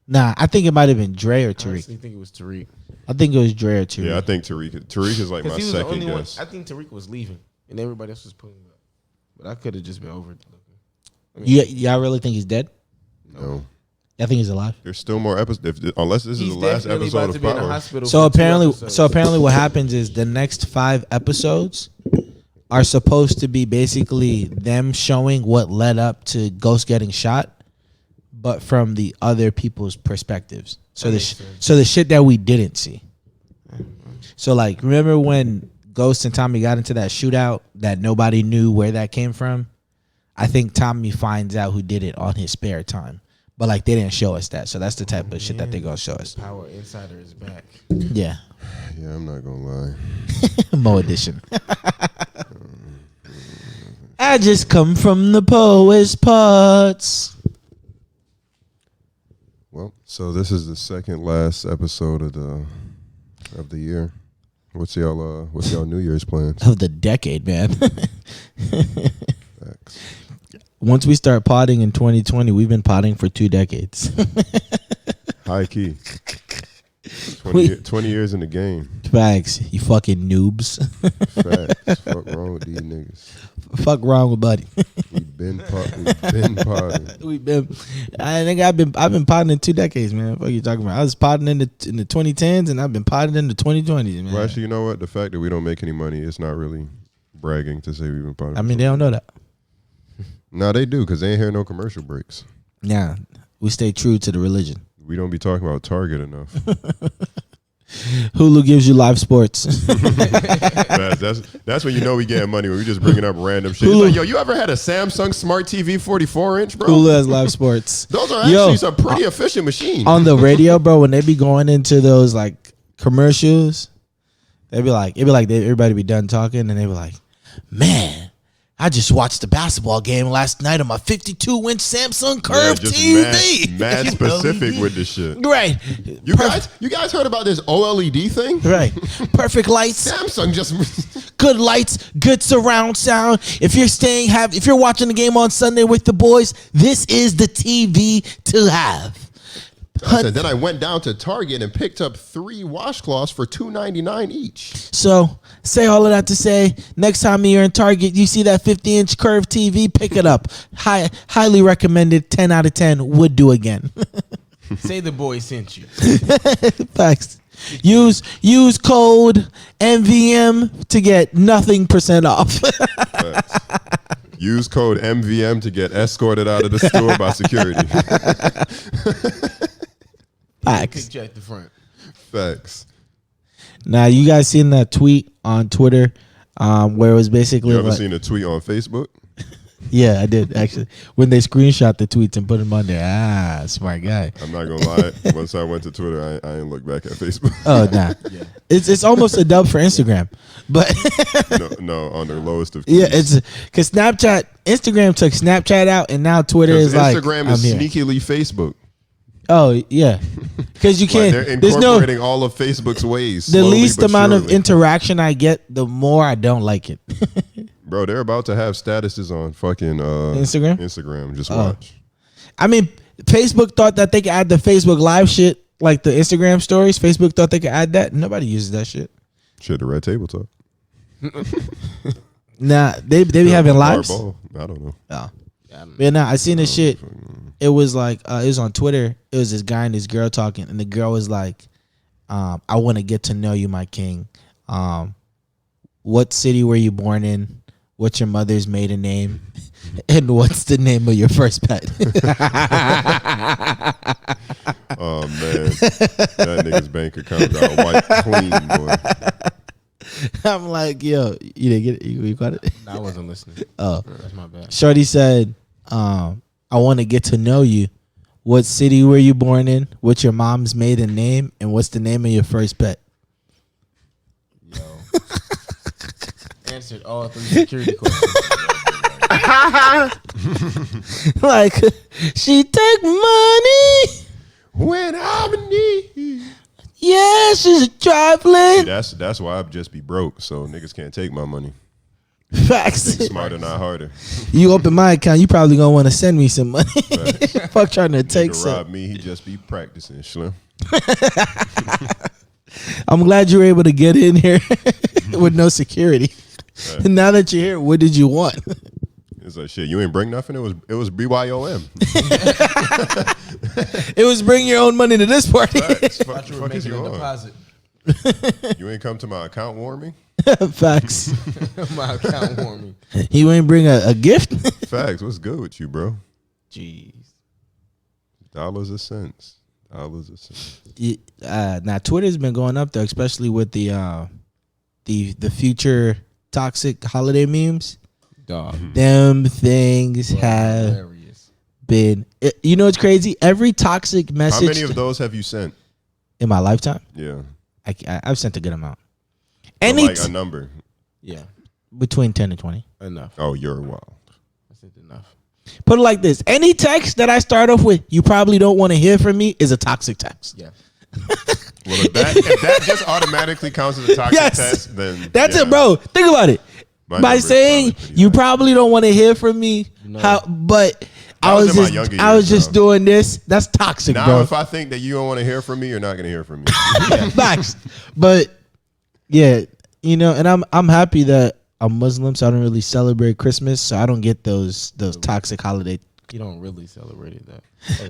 Nah, I think it might have been Dre or I Tariq. honestly think it was Tariq. I think it was Dre or Tariq. Yeah, I think Tariq. Tariq is like my Because he was the second only one. guess. I think Tariq was leaving, and everybody else was pulling up. But I could have just been over. Y'all really think he's dead? No. I think he's alive. There's still more episodes. Unless this is He's the last definitely episode about of to be in the Power. hospital. So for 2 apparently, episodes. what happens is the next 5 episodes are supposed to be basically them showing what led up to Ghost getting shot, but from the other people's perspectives. So the shit that we didn't see. So like, remember when Ghost and Tommy got into that shootout that nobody knew where that came from? I think Tommy finds out who did it on his spare time. But like they didn't show us that. So that's the type of shit that they're gonna show us. Power Insider is back. Yeah. Yeah, I'm not gonna lie. Mo edition. I just come from the poet's parts. Well, so this is the second last episode of the year. What's y'all New Year's plans? Of the decade, man. Facts. Once we start potting in 2020, we've been potting for 2 decades. High key. 20 years in the game. Facts, you fucking noobs. Facts. Fuck wrong with these niggas. Fuck wrong with buddy. We've been potting. I think I've been potting in 2 decades, man. What are you talking about? I was potting in the 2010s, and I've been potting in the 2020s, man. Well, actually, you know what? The fact that we don't make any money, it's not really bragging to say we've been potting. I mean, they don't know that. No, they do because they ain't hear no commercial breaks. Yeah, we stay true to the religion. We don't be talking about Target enough. Hulu gives you live sports. that's when you know we getting money, when we just bringing up random shit. It's like, yo, you ever had a Samsung Smart TV 44-inch, bro? Hulu has live sports. Those are actually some pretty efficient machines. On the radio, bro, when they be going into those like commercials, everybody be done talking, and they be like, man, I just watched the basketball game last night on my 52-inch Samsung Curve TV. Mad specific with this shit. Right. You guys heard about this OLED thing? Right. Perfect lights. Samsung just Good lights, good surround sound. If you're watching the game on Sunday with the boys, this is the TV to have. Then I went down to Target and picked up 3 washcloths for $2.99 each. So say all of that to say, next time you're in Target, you see that 50-inch curved TV, pick it up. Highly recommended. 10 out of 10 would do again. Say the boy sent you. Facts. Use code MVM to get nothing % off. Use code MVM to get escorted out of the store by security. Facts. Picture at the front. Facts. Now, you guys seen that tweet on Twitter where it was basically You ever like, seen a tweet on Facebook? yeah, I did actually. When they screenshot the tweets and put them on there. Smart guy. I'm not gonna lie. Once I went to Twitter, I ain't look back at Facebook. Oh, nah. Yeah. It's almost a dub for Instagram. But no, on their lowest of yeah, tweets. it's because Instagram took Snapchat out, and now Twitter is like Instagram is sneakily Facebook. Oh yeah, because you can't. Like they're there's incorporating all of Facebook's ways. The slowly least but amount of surely. interaction I get, the more I don't like it. Bro, they're about to have statuses on fucking Instagram. Instagram, just watch. I mean, Facebook thought that they could add the Facebook Live shit, like the Instagram stories. Facebook thought they could add that. Nobody uses that shit. Shit, the Red Table Talk. Nah, they be having lives. Ball. I don't know. Oh. Yeah, nah, I seen this shit. It was like it was on Twitter. It was this guy and this girl talking, and the girl was like, "I want to get to know you, my king. What city were you born in? What's your mother's maiden name? And what's the name of your first pet?" Oh man, that nigga's bank account got wiped clean, boy. I'm like, yo, you didn't get it? You got it? No, I wasn't listening. Oh, That's my bad. Shorty said, I want to get to know you. What city were you born in? What's your mom's maiden name? And what's the name of your first pet? Yo. Answered all 3 security questions. Like, she take money. When I'm in need. Yeah, she's traveling. That's why I just be broke, so niggas can't take my money. Facts. Think smarter, not harder. You open my account, you probably gonna want to send me some money. Fuck trying to take Nigga some. rob me, he just be practicing, Slim. I'm glad you were able to get in here with no security. And now that you're here, what did you want? It's like, shit, you ain't bring nothing? It was BYOM. It was bring your own money to this party. Fuck You were is making you a on? deposit. You ain't come to my account warming? Facts. My account warming. You ain't bring a gift? Facts, what's good with you, bro? Jeez. Dollars a cents. Now Twitter's been going up there, especially with the future toxic holiday memes. Dog. Them things have Hilarious. been. You know what's crazy? Every toxic How message many of those have you sent? in my lifetime, Yeah. I've sent a good amount. But Any like a number. Yeah. between 10 and 20. Enough. Oh, you're wild. That's it. Enough. Put it like this: any text that I start off with, "You probably don't want to hear from me," is a toxic text. Yeah. Well, if that just automatically counts as a toxic Yes. test, then That's yeah. it, bro. Think about it. My By number's saying probably pretty you high. probably don't want to hear from me, but I was was in my just younger I was years, just though. doing this. That's toxic, Now, bro. if I think that you don't want to hear from me, you're not going to hear from me. Facts. But yeah, and I'm happy that I'm Muslim, so I don't really celebrate Christmas, so I don't get those toxic holiday. You don't really celebrate it, though.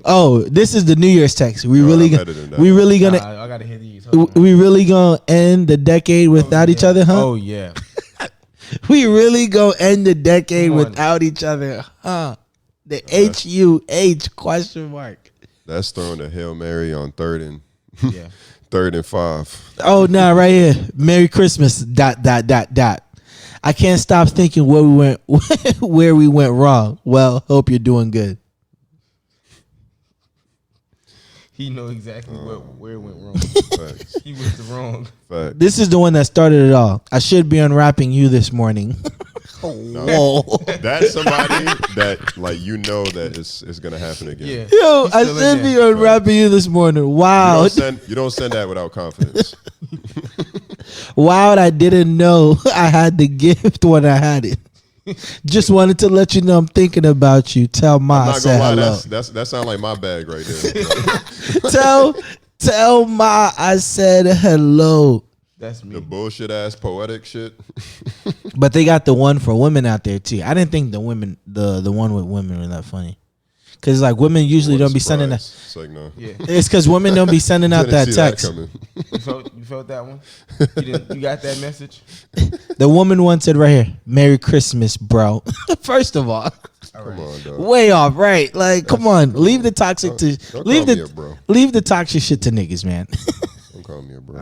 Oh, this is the New Year's text. We No, really I'm gonna better than that. we really gonna I gotta hear these. Hold on. we really gonna end the decade without each other, huh? Oh yeah. We really go end the decade Come on. without each other, huh? The HUH question mark. That's throwing a Hail Mary on third and Yeah. 5. Oh no, right here. Merry Christmas. ... I can't stop thinking where we went where we went wrong. Well, hope you're doing good. He know exactly where it went wrong. Facts. He was the wrong. Facts. This is the one that started it all. I should be unwrapping you this morning. Whoa. That's somebody that like that it's gonna happen again. Yeah. Yo, He's I still in should be there. unwrapping you this morning. You Wow. don't send that without confidence. Wow, I didn't know I had the gift when I had it. Just wanted to let you know I'm thinking about you. Tell Ma I'm I not said gonna lie, hello. that sounds like my bag right there. Tell Ma I said hello. That's me. The bullshit ass poetic shit. But they got the one for women out there too. I didn't think the women, the one with women, were that funny. Cause like women usually What a don't be sending that. surprise. It's like no. Yeah. It's cause women don't be sending out Didn't that see that text. coming. You felt that one? You got that message? The woman one said right here, "Merry Christmas, bro." First of all, Come on, dog. way off, right? Like, come on, leave the toxic to Don't leave call me a the bro. leave the toxic shit to niggas, man. Don't call me a bro.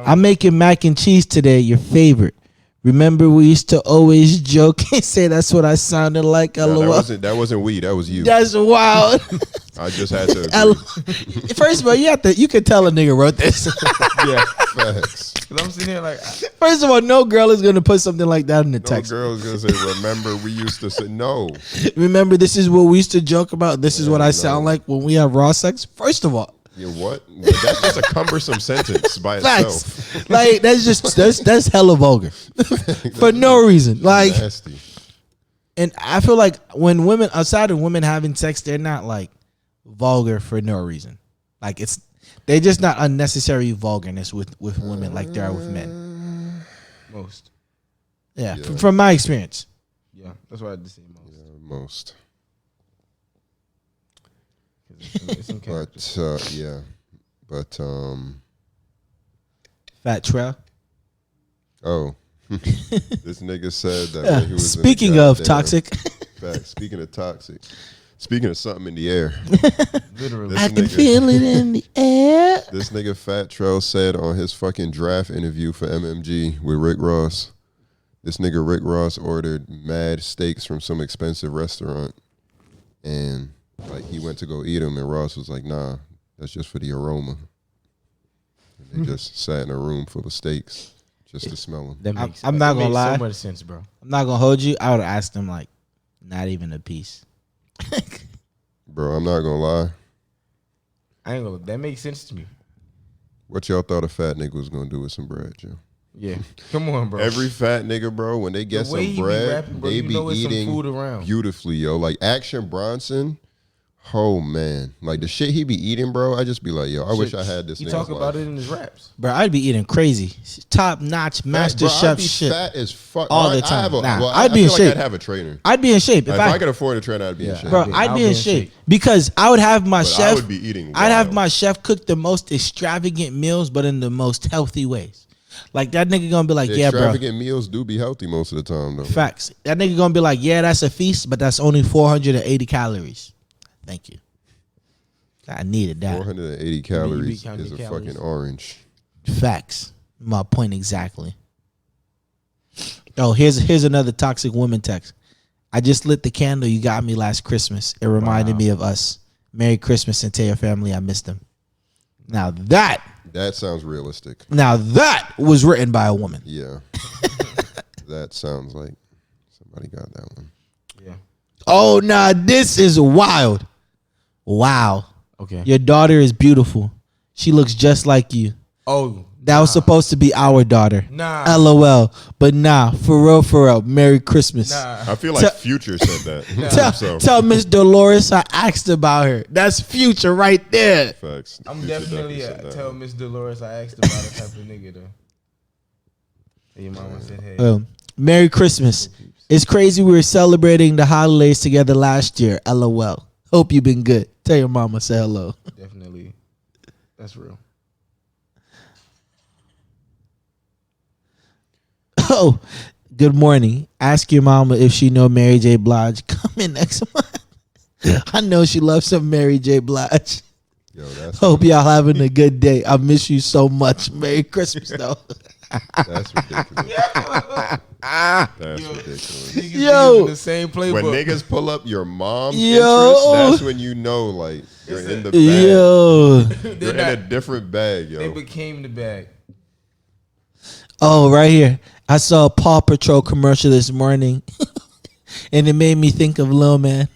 I'm making mac and cheese today. Your favorite. Remember, we used to always joke and say that's what I sounded like. No, LOL. that wasn't we. That was you. That's wild. I just had to agree. First of all, you could tell a nigga wrote this. Yeah. Facts. Cause I'm sitting here like, First of all, no girl is gonna put something like that in the No text. girl is gonna say, remember we used to say no. Remember, this is what we used to joke about. This is what I no. sound like when we have raw sex. First of all, Yeah, what? That's just a cumbersome sentence by itself. facts. Like that's hella vulgar for no reason. Like, Nasty. and I feel like when women, outside of women having sex, they're not like vulgar for no reason. Like they're just not unnecessary vulgarness with women like they are with men. most. Yeah, from my experience. Yeah, that's what I had to say most. Most. 'Cause it's some characters. But yeah. But Fat Trail. oh. This nigga said that when he was Speaking in the of goddamn- toxic, Facts. Speaking of toxic. Speaking of something in the air. Literally. This I can nigga- feel it in the air. This nigga Fat Trell said on his fucking draft interview for MMG with Rick Ross, this nigga Rick Ross ordered mad steaks from some expensive restaurant, and like he went to go eat them, and Ross was like, "Nah, that's just for the aroma." And they just sat in a room full of steaks just to smell them. That makes I'm not that gonna makes lie. so much sense, bro. I'm not gonna hold you. I would have asked him like, not even a piece. Bro, I'm not gonna lie. I ain't gonna. That makes sense to me. What y'all thought a fat nigga was gonna do with some bread, Joe? Yeah. Come on, bro. Every fat nigga, bro, when they get The way some he be bread, rapping, bro, they you be know it's some eating food around. beautifully, yo. Like Action Bronson, oh man, like the shit he be eating, bro. I just be like, yo, I wish I had this. He nigga's talk about life. it in his raps. Bro, I'd be eating crazy, top notch, master Bro, I'd chef be shit. fat as fuck All Bro, the time. I have a, Nah, well, I'd I be in feel shape. Like I'd have a trainer. I'd be in shape If I could afford a trainer, I'd be in shape. bro. Yeah, I'd I'll be be in in shape shape. because I would have my But chef. I would be eating. I'd have wild. my chef cook the most extravagant meals, but in the most healthy ways. Like that nigga gonna be like, The yeah, bro. extravagant meals do be healthy most of the time, though. Facts. That nigga gonna be like, yeah, that's a feast, but that's only 480 calories. Thank you. I needed that. 480 calories counting is a calories. fucking orange. Facts. My point exactly. Oh, here's another toxic woman text. I just lit the candle you got me last Christmas. It reminded me of us. Merry Christmas and tell your family I missed them. Now that Sounds realistic. was written by a woman. Yeah. That sounds like somebody got that one. Yeah. Oh, nah, this is wild. Wow. Okay. Your daughter is beautiful. She looks just like you. Oh. That was supposed to be our daughter. Nah. LOL. But nah, for real. Merry Christmas. Nah. I feel like Future said that. Tell Miss Dolores I asked about her. That's Future right there. Facts. I'm Future definitely said that. tell Miss Dolores I asked about the type of nigga though. And your mama said, hey. Merry Christmas. It's crazy we were celebrating the holidays together last year. LOL. Hope you've been good. Tell your mama say hello. Definitely. That's real. Oh, Good morning. Ask your mama if she know Mary J. Blige coming next month. I know she loves some Mary J. Blige. Yo, that's Hope y'all having a good day. I miss you so much. Merry Christmas, though. That's ridiculous. That's ridiculous. Niggas Yo. using the same When playbook. niggas pull up your mom's Yo. interest, that's when you know, like, you're in the bag. Yo. You're in a different bag, They yo. became the bag. Oh, right here. I saw a Paw Patrol commercial this morning, and it made me think of Lil Man.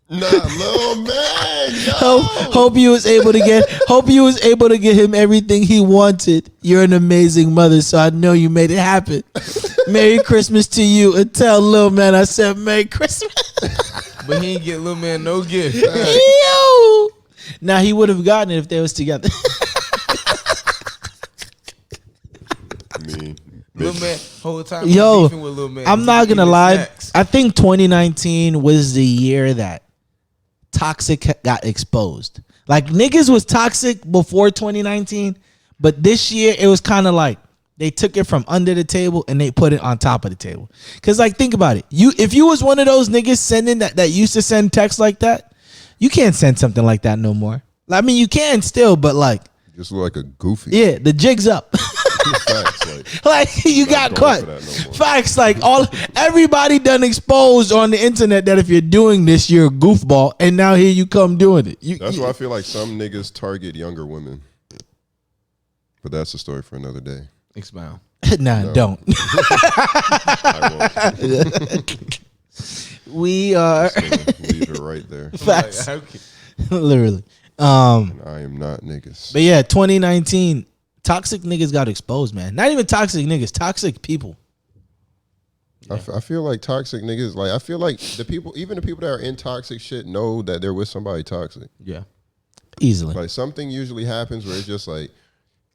Nah, little man, yo. Hope you was able to get him everything he wanted. You're an amazing mother, so I know you made it happen. Merry Christmas to you, and tell Lil Man I said Merry Christmas. But he ain't get little man no gift. Yo. Now he would have gotten it if they was together. I mean, Little man, whole time Yo, beefing with little man. I'm not gonna Eating lie. snacks. I think 2019 was the year that toxic got exposed. Like niggas was toxic before 2019, but this year it was kind of like they took it from under the table and they put it on top of the table. Cause like think about it. If you was one of those niggas sending that used to send text like that, you can't send something like that no more. I mean you can still, but like just look like a goofy. yeah, the jig's up. Facts, Like you got going caught. for that no more. Facts, like everybody done exposed on the internet that if you're doing this, you're a goofball, and now here you come doing it. That's why I feel like some niggas target younger women. But that's a story for another day. Expound. nah, don't. I won't. We are Just gonna leave it right there. facts, Like, okay. literally. I am not niggas. But yeah, 2019, toxic niggas got exposed, man. Not even toxic niggas, toxic people. I feel like toxic niggas, like I feel like even the people that are in toxic shit know that they're with somebody toxic. Yeah. Easily. Like something usually happens where it's just like,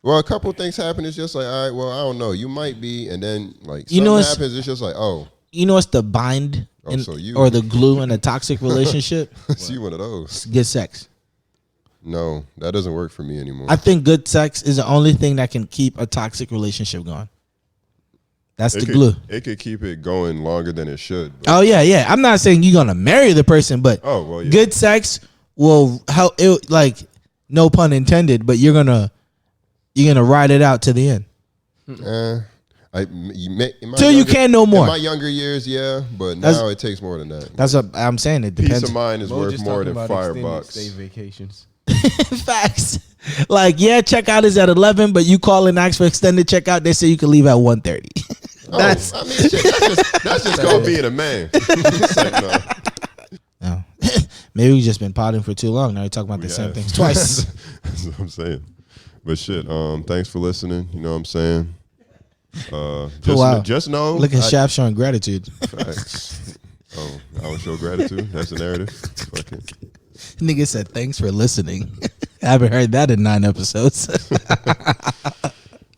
well, a couple things happen. It's just like, all right, well, I don't know. You might be, and then like something happens. It's just like, oh, You know what's the bind or the glue in a toxic relationship? see one of those. Good sex. No, that doesn't work for me anymore. I think good sex is the only thing that can keep a toxic relationship going. That's the glue. It could keep it going longer than it should. But, Oh yeah. I'm not saying you're gonna marry the person, but oh well, yeah. good sex will help. It, like no pun intended, but you're gonna ride it out to the end. Till you can't no more. In my younger years, yeah, but now it takes more than that. That's what I'm saying. It Peace depends. of mind is Mo worth just more talking than about extended stay Firebox. vacations. Facts. Like yeah, checkout is at 11, but you call and ask for extended checkout. They say you can leave at 1:30. That's I mean, shit, that's just called being a man. It's like, no. no. Maybe we just been potting for too long. Now we're talking about the same things twice. That's what I'm saying. But shit, thanks for listening. You know what I'm saying? Just know. Look at Shaft showing gratitude. Facts. Oh, I don't show gratitude. That's the narrative. Fuck it. Nigga said thanks for listening. I haven't heard that in 9 episodes.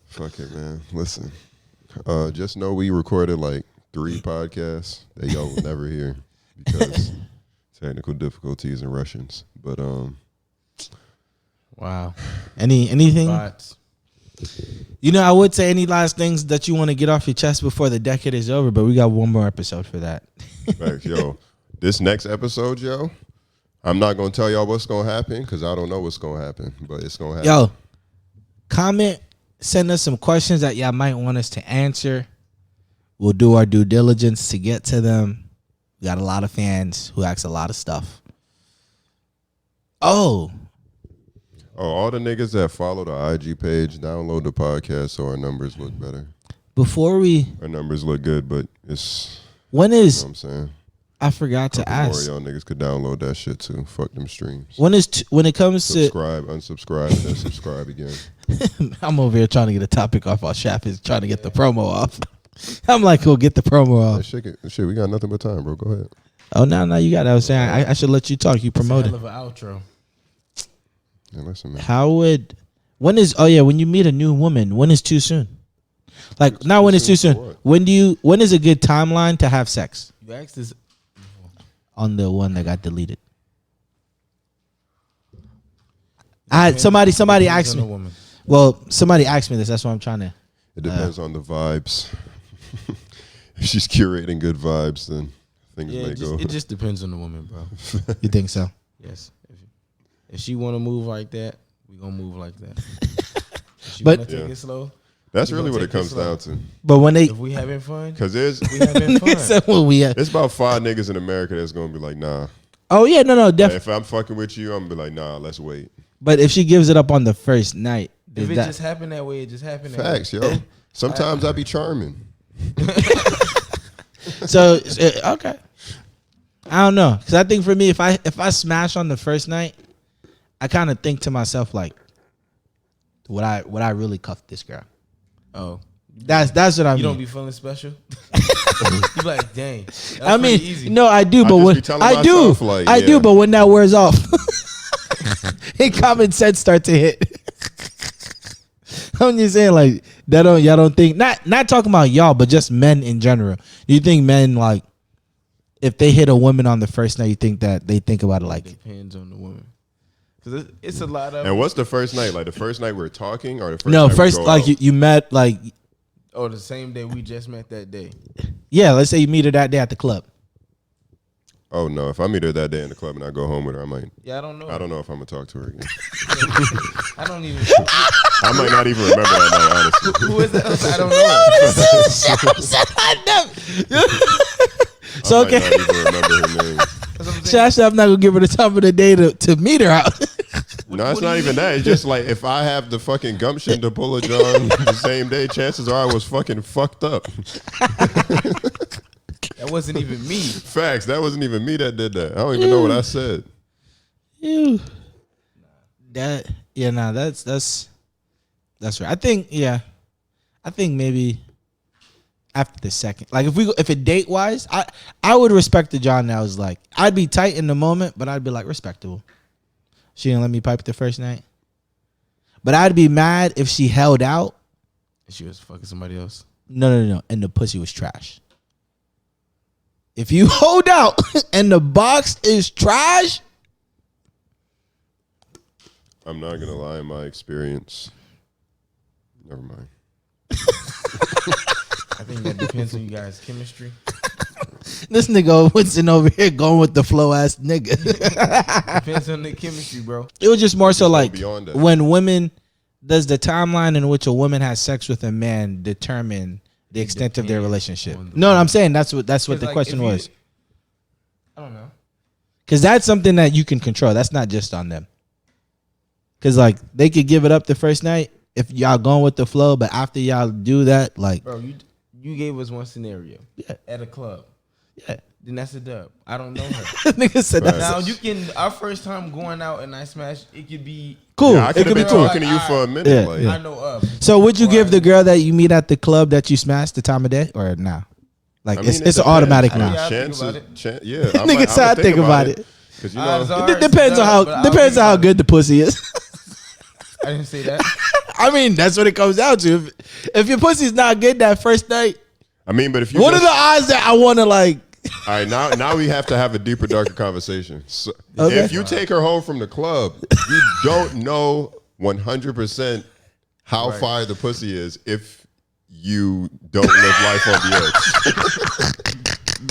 Fuck it, man. Listen. Just know we recorded like 3 podcasts that y'all will never hear because technical difficulties and Russians. But Wow. Anything? Bots. You know, I would say any last things that you want to get off your chest before the decade is over, but we got one more episode for that. facts, yo, this next episode, yo, I'm not gonna tell y'all what's gonna happen because I don't know what's gonna happen, but it's gonna happen. Yo, comment, send us some questions that y'all might want us to answer. We'll do our due diligence to get to them. We got a lot of fans who ask a lot of stuff. Oh, all the niggas that follow the IG page, download the podcast so our numbers look better. our numbers look good, but it's when you know is what I'm saying. I forgot to More ask. y'all niggas could download that shit too. Fuck them streams. When it comes Subscribe, unsubscribe, and then subscribe again. to, I'm over here trying to get a topic off while Shaft is trying to get the promo off. I'm like, we'll get the promo off. Shit, we got nothing but time, bro. Go ahead. Oh, no, you got it. I was saying I should let you talk. You promote Hell it. of an outro. Yeah, listen, man. When you meet a new woman, when is too soon? Like, not when it's too soon. For what? When is a good timeline to have sex? You asked this. On the one that got deleted. Somebody asked me. Well, somebody asked me this. That's what I'm trying to. It depends on the vibes. she's curating good vibes, then things may go. It just depends on the woman, bro. You think so? Yes. If she want to move like that, we gonna move like that. If she But- want to take it slow. That's we really gonna what it take it comes slow. down to. But when they If we having fun, Because there's we having fun. said when we it's about 5 niggas in America that's gonna be like, nah. oh yeah, no, Like, definitely. if I'm fucking with you, I'm gonna be like, nah, let's wait. But if she gives it up on the first night, If it that, just happened that way, it just happened. Facts, yo. Sometimes I be charming. so okay. I don't know, because I think for me, if I smash on the first night, I kind of think to myself like, would I really cuff this girl? Oh, That's what I mean. you don't be feeling special. You be like, dang. That's I mean, pretty easy. no, I do, I but just when be telling I do, myself, like, I do, yeah. but when that wears off, and common sense start to hit. I'm just saying, like, y'all don't think, not talking about y'all, but just men in general. Do you think men, like, if they hit a woman on the first night, you think that they think about it like, Depends on the woman. Because it's a lot of. And what's the first night? Like the first night we're talking, or the first no, night we first go like out? you met, like, Oh, the same day we just met that day. yeah, let's say you meet her that day at the club. Oh no, if I meet her that day in the club and I go home with her, I might. Yeah, I don't know. I don't know if I'm gonna talk to her again. I don't even. I might not even remember that night, honestly. Who is that? I don't know. So I okay, might not even remember her name. Shasha, I'm not gonna give her the time of the day to meet her out. No, it's not even that. It's just like if I have the fucking gumption to pull a John the same day, chances are I was fucking fucked up. That wasn't even me. Facts. That wasn't even me that did that. I don't even know what I said. Ew. That yeah, nah, that's right. I think maybe after the second, like if it date wise, I would respect the John that was like, I'd be tight in the moment, but I'd be like respectable. She didn't let me pipe the first night, but I'd be mad if she held out. She was fucking somebody else. No, and the pussy was trash. If you hold out and the box is trash, I'm not gonna lie. In my experience, never mind. I think that depends on you guys' chemistry. this nigga Winston over here going with the flow ass nigga. Depends on the chemistry, bro. It was just more so like beyond that. when women, does the timeline in which a woman has sex with a man determine the extent of their depends relationship? on the No, I'm saying that's what It's the like, question if you- was. I don't know. Because that's something that you can control. That's not just on them. Because like they could give it up the first night if y'all going with the flow, but after y'all do that, like Bro, you gave us one scenario. Yeah. At a club. yeah, Then that's a dub. I don't know her. nigga said that's Now you can, our first time going out and I smash, it could be cool. Yeah, I It could have could be been cool. talking to you for a minute. Yeah, like, yeah. I know of. So would you Or give the girl that you meet at the club that you smashed the time of day or nah? Like I mean, it's it an depends. automatic I nah. mean, I think Chances, about it. yeah. Nigga said I think about it. Because Odds are It depends on but I'll how think how about it. good the pussy is. I didn't say that. I mean, that's what it comes down to. If your pussy's not good that first night, I mean, but if you what are just, the odds that I want to like? all right, now we have to have a deeper, darker conversation. So Okay. If you take her home from the club, you don't know 100% how fire the pussy is if you don't live life on the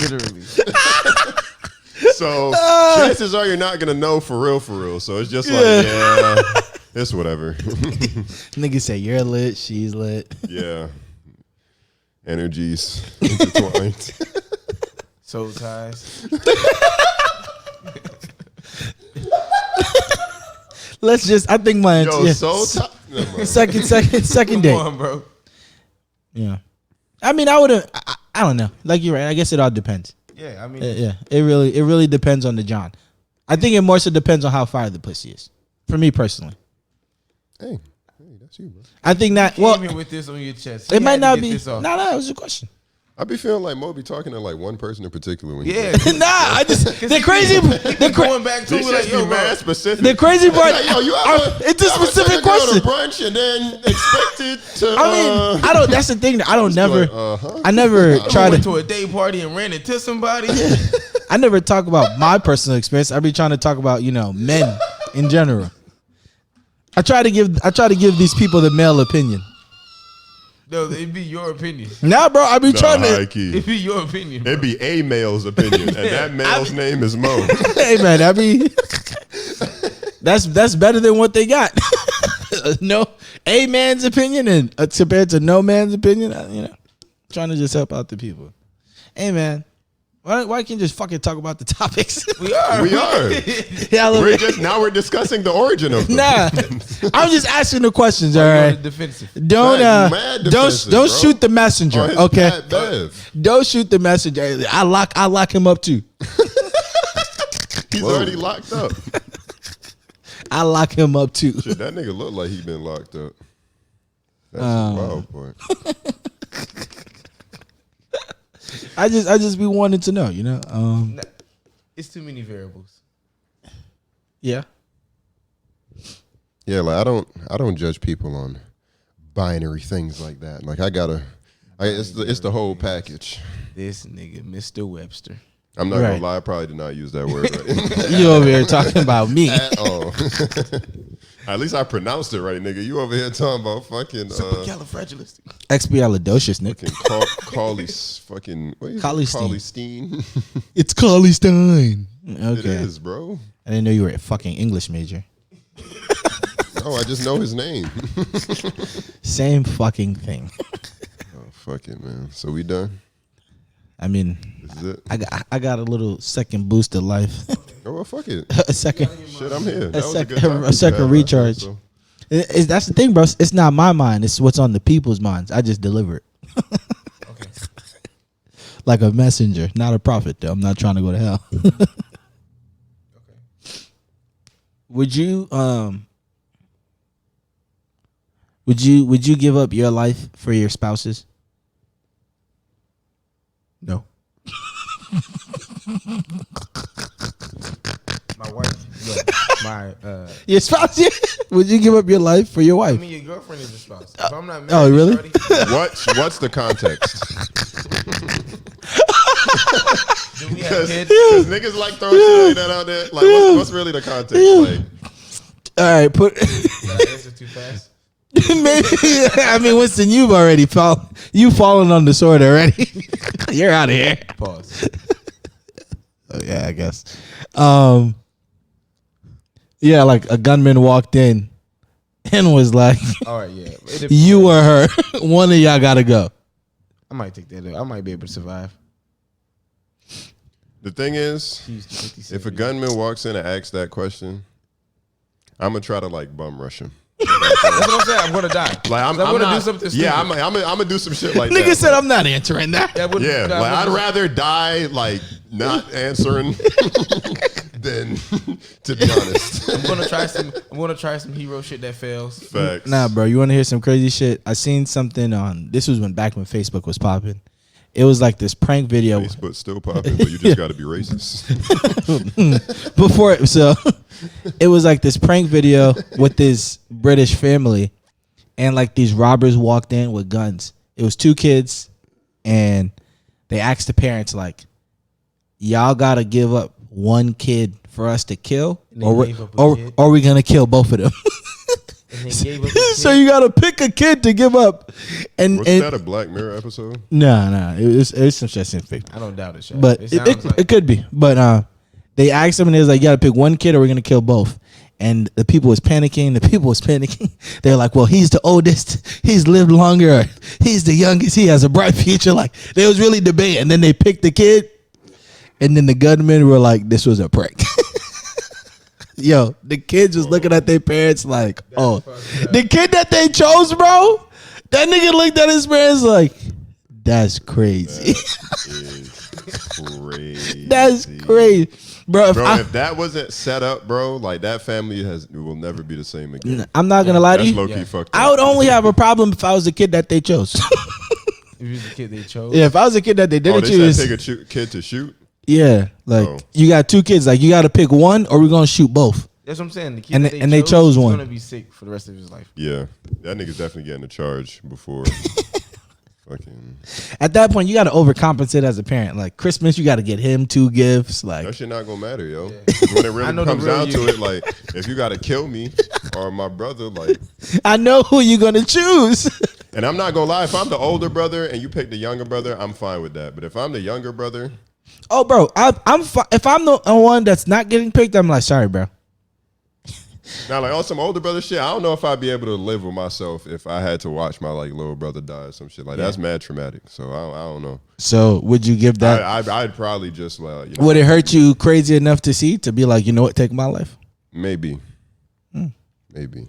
edge. Literally. So chances are you're not gonna know for real. So it's just like, yeah, it's whatever. Nigga say you're lit, she's lit. Yeah, energies intertwined. Soul ties. Let's just. I think my Yo, yeah. so top. Never mind. second Come date. on, bro. Yeah. I mean, I wouldn't. I don't know. Like you're right. I guess it all depends. Yeah, I mean, Yeah. It really depends on the John. I think it more so depends on how fire the pussy is. For me personally, Hey, that's you, bro. I think that. came Well, here with this on your chest. it You might had to not get be. this off. No, it was a question. I be feeling like Mo be talking to like one person in particular. When he Yeah. does. Nah, I just the crazy. Going back to These it, like, shits yo, be bro. mad specific. The crazy part. Like, yo, you ever, It's a you ever specific take a girl question. to brunch and then expected to. I mean, I don't. That's the thing. I don't never. like, I never try Went to. to a day party and ran into somebody. I never talk about my personal experience. I be trying to talk about men in general. I try to give these people the male opinion. No, it'd be your opinion. Nah, bro, I be trying high to. key. It'd be your opinion. Bro. It'd be a male's opinion, and that male's name is Mo. Hey man, I mean, that's better than what they got. No, a man's opinion and compared to no man's opinion. Trying to just help out the people. Hey man, why can't you just fucking talk about the topics? We are. Yeah, We're discussing the origin of them. Nah, I'm just asking the questions. All right, Defensive. don't Mad defensive, don't bro. shoot the messenger. Oh, his Okay, Pat Bev. don't shoot the messenger. I lock him up too. He's already locked up. I lock him up too. Shit, that nigga look like he been locked up. That's a wild point. I just be wanting to know, It's too many variables. Yeah. Yeah, like I don't judge people on binary things like that. Like it's the whole package. This nigga, Mr. Webster. I'm not Right. gonna lie, I probably did not use that word right. You over here talking about me. At all. At least I pronounced it right, nigga. You over here talking about fucking Supercalifragilistic. Expialidocious, Nick. fucking what is it? Cauley-Stein. Cauley-Stein. It's Cauley-Stein. It Okay. is, bro. I didn't know you were a fucking English major. No, I just know his name. Same fucking thing. Oh, fuck it, man. So we done? I mean, This is it? I got a little second boost of life. Oh, well, fuck it. a second. Shit, I'm here. That was a sec- good topic a second to have, recharge. so. That's the thing, bro. It's not my mind. It's what's on the people's minds. I just deliver it. Okay. Like a messenger, not a prophet, though. I'm not trying to go to hell. Okay. Would you give up your life for your spouses? No. My wife. No, my. Your spouse? Yeah. Would you give up your life for your I wife? mean, your girlfriend is a spouse. If I'm not married, Oh, really? shorty, What's the context? do we have kids? Because niggas like throwing shit like that out there. Like, what's really the context? Like, All right, put. Did I answer too fast? Maybe. I mean, Winston, you've already fallen on the sword already. You're out of here. Pause. Oh, yeah, I guess. Yeah, like a gunman walked in and was like, All right, yeah. "You or her, one of y'all gotta go." I might take that. I might be able to survive. the thing is, She used to 50 if a cent. gunman walks in and asks that question, I'm gonna try to like bum rush him. That's what I'm saying. I'm gonna die. Like I'm gonna not, do something stupid. Yeah, I'm gonna do some shit like that. Nigga said, like, "I'm not answering that." yeah, like I'd rather die like not answering than to be honest. I'm gonna try some hero shit that fails. Facts. Nah, bro, you want to hear some crazy shit? I seen something on. This was back when Facebook was popping. It was like this prank video Facebook still popping, but you just got to be racist. before it. So it was like this prank video with this British family, and like these robbers walked in with guns. It was two kids, and they asked the parents like, "Y'all gotta give up one kid for us to kill, And they or gave up a kid? or we gonna kill both of them." And they gave up the So kid. you gotta pick a kid to give up, and Was that a Black Mirror episode? no, it was some shit in fake. I don't doubt it, Shaq. But it it, sounds it, like it could be. But they asked him and they was like, "You gotta pick one kid or we're gonna kill both." And the people was panicking. They're like, "Well, he's the oldest. He's lived longer. He's the youngest. He has a bright future." Like they was really debating. And then they picked the kid. And then the gunmen were like, "This was a prank." Yo, the kids was looking at their parents like, "Oh, the kid that they chose, bro." That nigga looked at his parents like, "That's crazy." Crazy. That's crazy, bro. Bro, if that wasn't set up, bro, like that family will never be the same again. I'm not gonna lie to That's you. low key fucked up. I would only have a problem if I was the kid that they chose. if you're the kid they chose. Yeah, if I was the kid that they Oh, didn't they choose. said pick a kid to shoot. Yeah, like Oh. you got two kids. Like you got to pick one, or we're gonna shoot both. That's what I'm saying. The kid And that they chose he's one. gonna be sick for the rest of his life. Yeah, that nigga's definitely getting a charge before. Fucking At that point, you got to overcompensate as a parent. Like Christmas, you got to get him 2 gifts. Like that shit not gonna matter, yo. When it I really know the comes real down you. to it, like if you gotta kill me or my brother, like I know who you're gonna choose. And I'm not gonna lie, if I'm the older brother and you pick the younger brother, I'm fine with that. But if I'm the younger brother, Oh, bro, if I'm the one that's not getting picked, I'm like, sorry, bro. now like on some older brother shit, I don't know if I'd be able to live with myself if I had to watch my like little brother die or some shit like that's mad traumatic. So I don't know. So would you give that? I'd probably just Would it hurt you crazy enough to see to be like, you know what, take my life? maybe, maybe.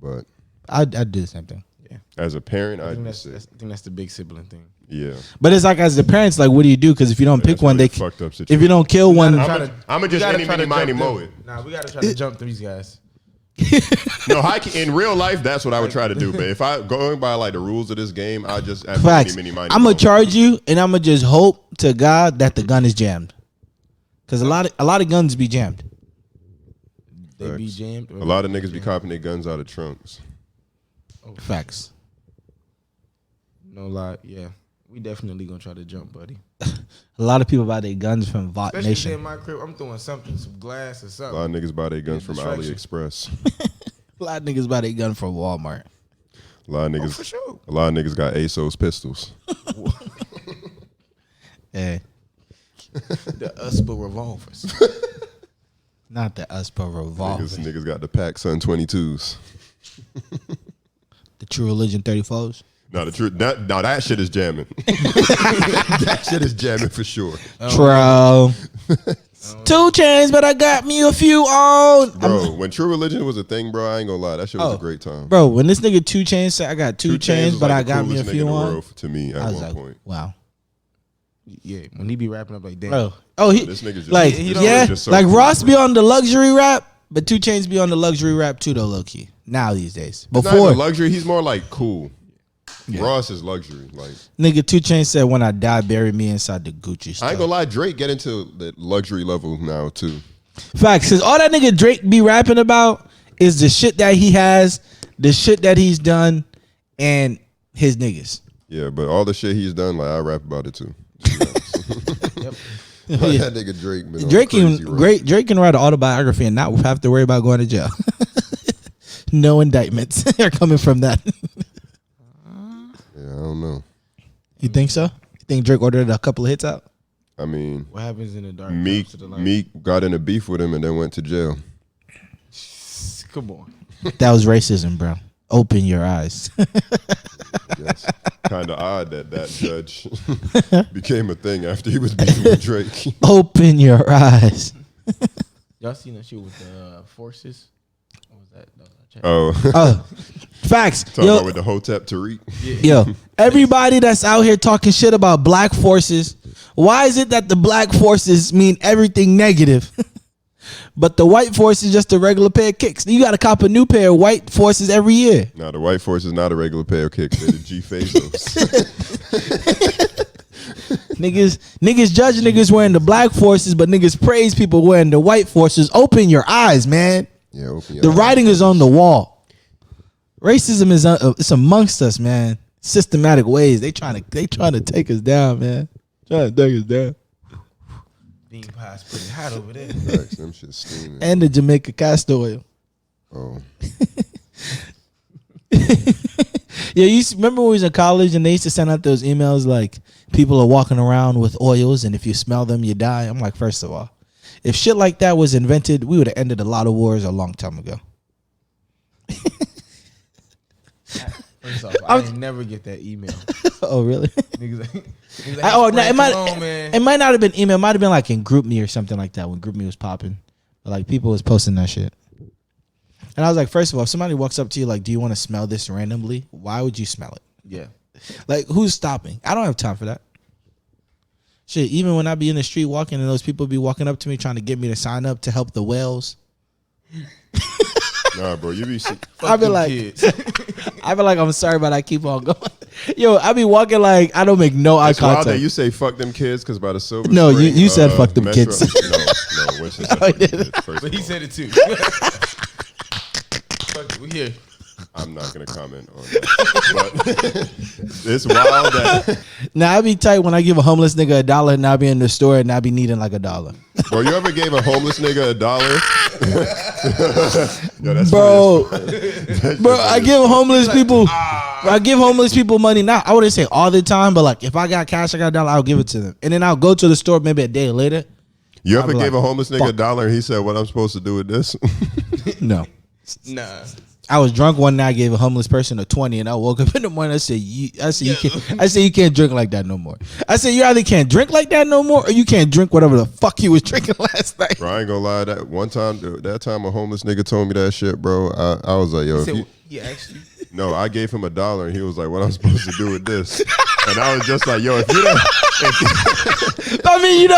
But I'd do the same thing. Yeah. as a parent, I I'd think be that's, sick. I think that's the big sibling thing. Yeah. But it's like as the parents, like, what do you do? Because if you don't pick That's one, really they fucked up if you situation. don't kill one, I'm gonna just any mini miny mow it. Nah, we gotta try to jump these guys. No, in real life, that's what I would try to do. But if I going by like the rules of this game, I just facts. mini miny. I'm gonna charge you, and I'm gonna just hope to God that the gun is jammed. Because a lot of guns be jammed. They be jammed. A lot of niggas be copping their guns out of trunks. Facts. No lie, yeah. We definitely gonna try to jump, buddy. A lot of people buy their guns from Vought Especially Nation. in my crib, I'm throwing something, some glass or A something. lot of niggas buy their guns from Distraction. AliExpress. A lot of niggas buy their gun from Walmart. A lot of niggas. For sure. A lot of niggas got ASOS pistols. Yeah, The USPA revolvers. not the USPA revolver. Niggas got the PacSun 22s. The True Religion 34s. No, the truth. That shit is jamming. That shit is jamming for sure, True. 2 chains, but I got me a few on. bro. When True Religion was a thing, bro, I ain't gonna lie, that shit was Oh, a great time. Bro, when this nigga 2 chains said I got 2 chains, was but like I the got me a coolest nigga few in the on. world to me at I was one like, point. wow. Yeah, when he be rapping up like damn. Bro. Oh, he This nigga just like this nigga yeah, just so like cool, Ross bro. be on the luxury rap, but 2 chains be on the luxury rap too though, low key. Now these days. It's not Before even luxury, he's more like cool. Ross is luxury. Like nigga 2 chains said when I die, bury me inside the Gucci stuff. I ain't gonna lie, Drake get into the luxury level now too. Facts, cause all that nigga Drake be rapping about is the shit that he has, the shit that he's done, and his niggas. Yeah, but all the shit he's done, like I rap about it too. Yep. Like, that nigga Drake been on Drake crazy can run. Drake can write an autobiography and not have to worry about going to jail. No indictments are coming from that. Yeah, I don't know. You think so? You think Drake ordered a couple of hits out? I mean, What happens in the dark? Meek comes to the light. Meek got in a beef with him and then went to jail. Come on. That was racism, bro. Open your eyes. Yes. Kind of odd that judge became a thing after he was beefing with Drake. Open your eyes. Y'all seen that shit with the forces? What was that? That was a check. Oh, Oh, facts. talking about with the Hotep Tariq. Yo, everybody that's out here talking shit about black forces, why is it that the black forces mean everything negative, but the white force is just a regular pair of kicks? You got to cop a new pair of white forces every year. Now the white force is not a regular pair of kicks; they're the G Phasos. Niggas judge niggas wearing the black forces, but niggas praise people wearing the white forces. Open your eyes, man. Yeah, open your The eyes. writing is on the wall. Racism is it's amongst us, man. Systematic ways. They trying to take us down, man. Trying to take us down. Bean pie's pretty hot over there. Facts, them shit steaming. And the Jamaica castor oil. Oh, Yeah, remember when we was in college and they used to send out those emails like people are walking around with oils and if you smell them you die? I'm like, first of all, if shit like that was invented, we would have ended a lot of wars a long time ago. First off, I ain't never get that email. Oh, really? Niggas like, It might not have been email. It might have been like in GroupMe or something like that when GroupMe was popping. But like people was posting that shit. And I was like, first of all, if somebody walks up to you like, do you want to smell this randomly? Why would you smell it? Yeah. Like, who's stopping? I don't have time for that. Shit, even when I be in the street walking and those people be walking up to me trying to get me to sign up to help the whales. nah, bro, you be sick. I be like, I be like, I'm sorry, but I keep on going. Yo, I be walking like I don't make no eye It's wild that contact. you say fuck them kids because by the silver. No, you- Spring, you said fuck them kids. No, Winston said fuck them kids. First But of he all. said it too. Fuck it, we here. I'm not gonna comment on that. But it's wild that Now I be tight when I give a homeless nigga $1 and I be in the store and I be needing like $1. Bro, you ever gave a homeless nigga $1? Yo, that's Bro, funny. bro, I give homeless people. I give homeless people money. Not, I wouldn't say all the time, but like if I got cash, I got $1, I'll give it to them, and then I'll go to the store maybe a day later. You I'll ever be gave like, a homeless nigga $1 and he said, "What I'm supposed to do with this?" No, Nah. I was drunk one night. I gave a homeless person a 20, and I woke up in the morning. I said, you can't drink like that no more." I said, you either can't drink like that no more, or you can't drink whatever the fuck you was drinking last night. Bro, I ain't gonna lie. That time a homeless nigga told me that shit, bro. I was like, yo, no, I gave him $1 and he was like, "What I'm supposed to do with this?" And I was just like, yo, if you don't, I mean,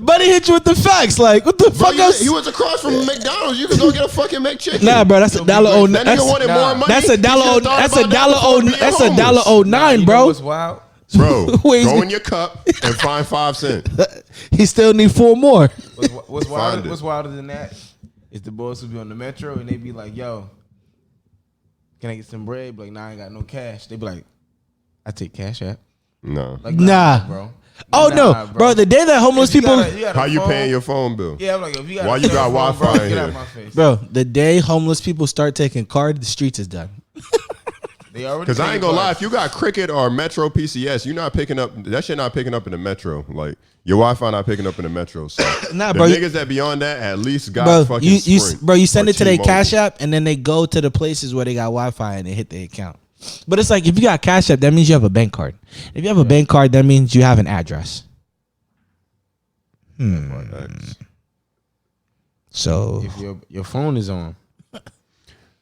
buddy hit you with the facts. Like, what the fuck else? he was across from McDonald's. You can go get a fucking McChicken. Nah, bro, that's $1.09. That nigga wanted more money. That's $1.09. That's $1.09, You know bro. what's wild? Bro, Wait, go in your cup and find 5 cents. He still need 4 more. What's Find wilder, it. what's wilder than that is the boys who be on the metro and they be like, "Yo, can I get some bread?" Be like, "Nah, I ain't got no cash." They be like, "I take Cash App." No. Like, Nah. bro. Oh Nah, no, bro! The day that homeless If you people, got a How you phone- paying your phone bill? Yeah, I'm like, if you got Why a you got phone, Wi-Fi bro, in get out here? of my face. bro, the day homeless people start taking card, the streets is done. They already Because I ain't taking gonna lie, cards. if you got Cricket or Metro PCS, you're not picking up that shit. Not picking up in the Metro. Like your Wi-Fi not picking up in the Metro. So Nah, the bro, niggas that be on that at least got Bro, fucking you Sprint send or it to their T-Mobile. Cash App, and then they go to the places where they got Wi-Fi and they hit their account. But it's like if you got Cash App, that means you have a bank card. If you have a bank card, that means you have an address. So If your phone is on,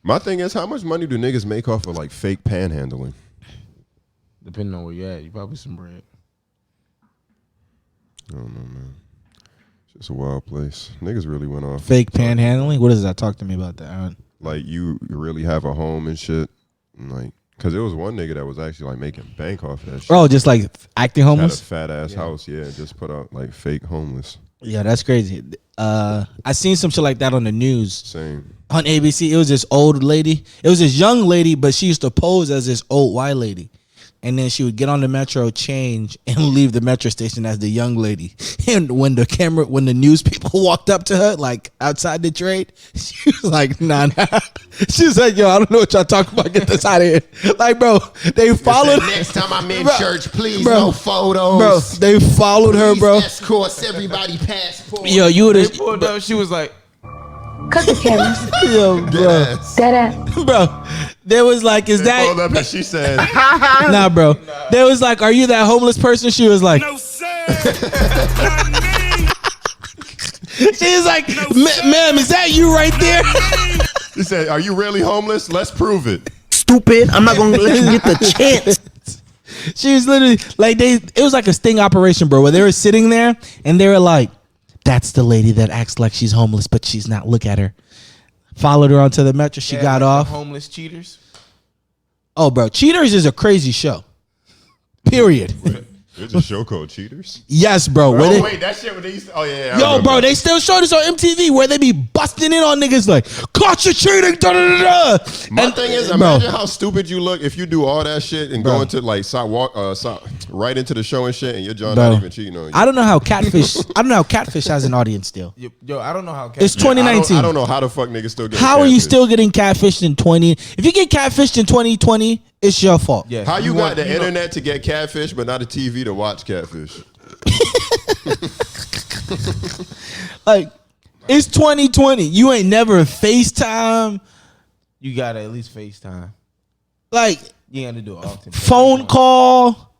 My thing is, how much money do niggas make off of like fake panhandling? depending on where you're at, you probably some bread. I don't know, man. It's just a wild place. Niggas really went off. fake panhandling. What is that? Talk to me about that, Aaron. Like you really have a home and shit. And like, cause there was one nigga that was actually like making bank off that shit. Oh, just like acting Had a homeless. fat ass house, yeah, and just put out like fake homeless. Yeah, that's crazy. I seen some shit like that on the news Same. on ABC. It was this old lady. It was this young lady, but she used to pose as this old white lady. And then she would get on the metro, change, and leave the metro station as the young lady. And when the news people walked up to her, like outside the trade, she was like, nah. She was like, yo, I don't know what y'all talking about. Get this out of here. Like, bro, they followed. Next time I'm in Bro, church, please bro, no photos. Bro, they followed her, bro. Escorts everybody passport. Yo, you would They have, pulled up, she was like, Cut the cameras. yo, bro, Dead ass. bro. There was like, is They pulled that up and she said, nah, bro? There was like, are you that homeless person? She was like, No, sir. Not me. she was like, ma'am, is that you right there? he said, "Are you really homeless? Let's prove it." Stupid. I'm not gonna let you get the chance. She was literally like, it was like a sting operation, bro, where they were sitting there and they were like, that's the lady that acts like she's homeless, but she's not. Look at her. Followed her onto the metro. She yeah, got like the off. homeless cheaters. Oh, bro, Cheaters is a crazy show. Period. There's a show called Cheaters. Yes, bro. Where Oh they, wait, that shit when they used to, oh yeah, I yo, remember bro, that. they still show this on MTV where they be busting in on niggas like, caught you cheating, da da da da. My thing is, bro, imagine how stupid you look if you do all that shit and go into like right into the show and shit, and your John Bro, not even cheating on you. I don't know how Catfish. I don't know how Catfish has an audience still. Yo, I don't know how. It's Catfish- 2019. I don't know how the fuck niggas still get. How are you still getting catfished in 20? If you get catfished in 2020, it's your fault. Yes, How you got want- the know- internet to get catfish, but not a TV to watch catfish? Like, it's 2020. You ain't never FaceTime. You gotta at least FaceTime. Like, You gotta do it often. phone call.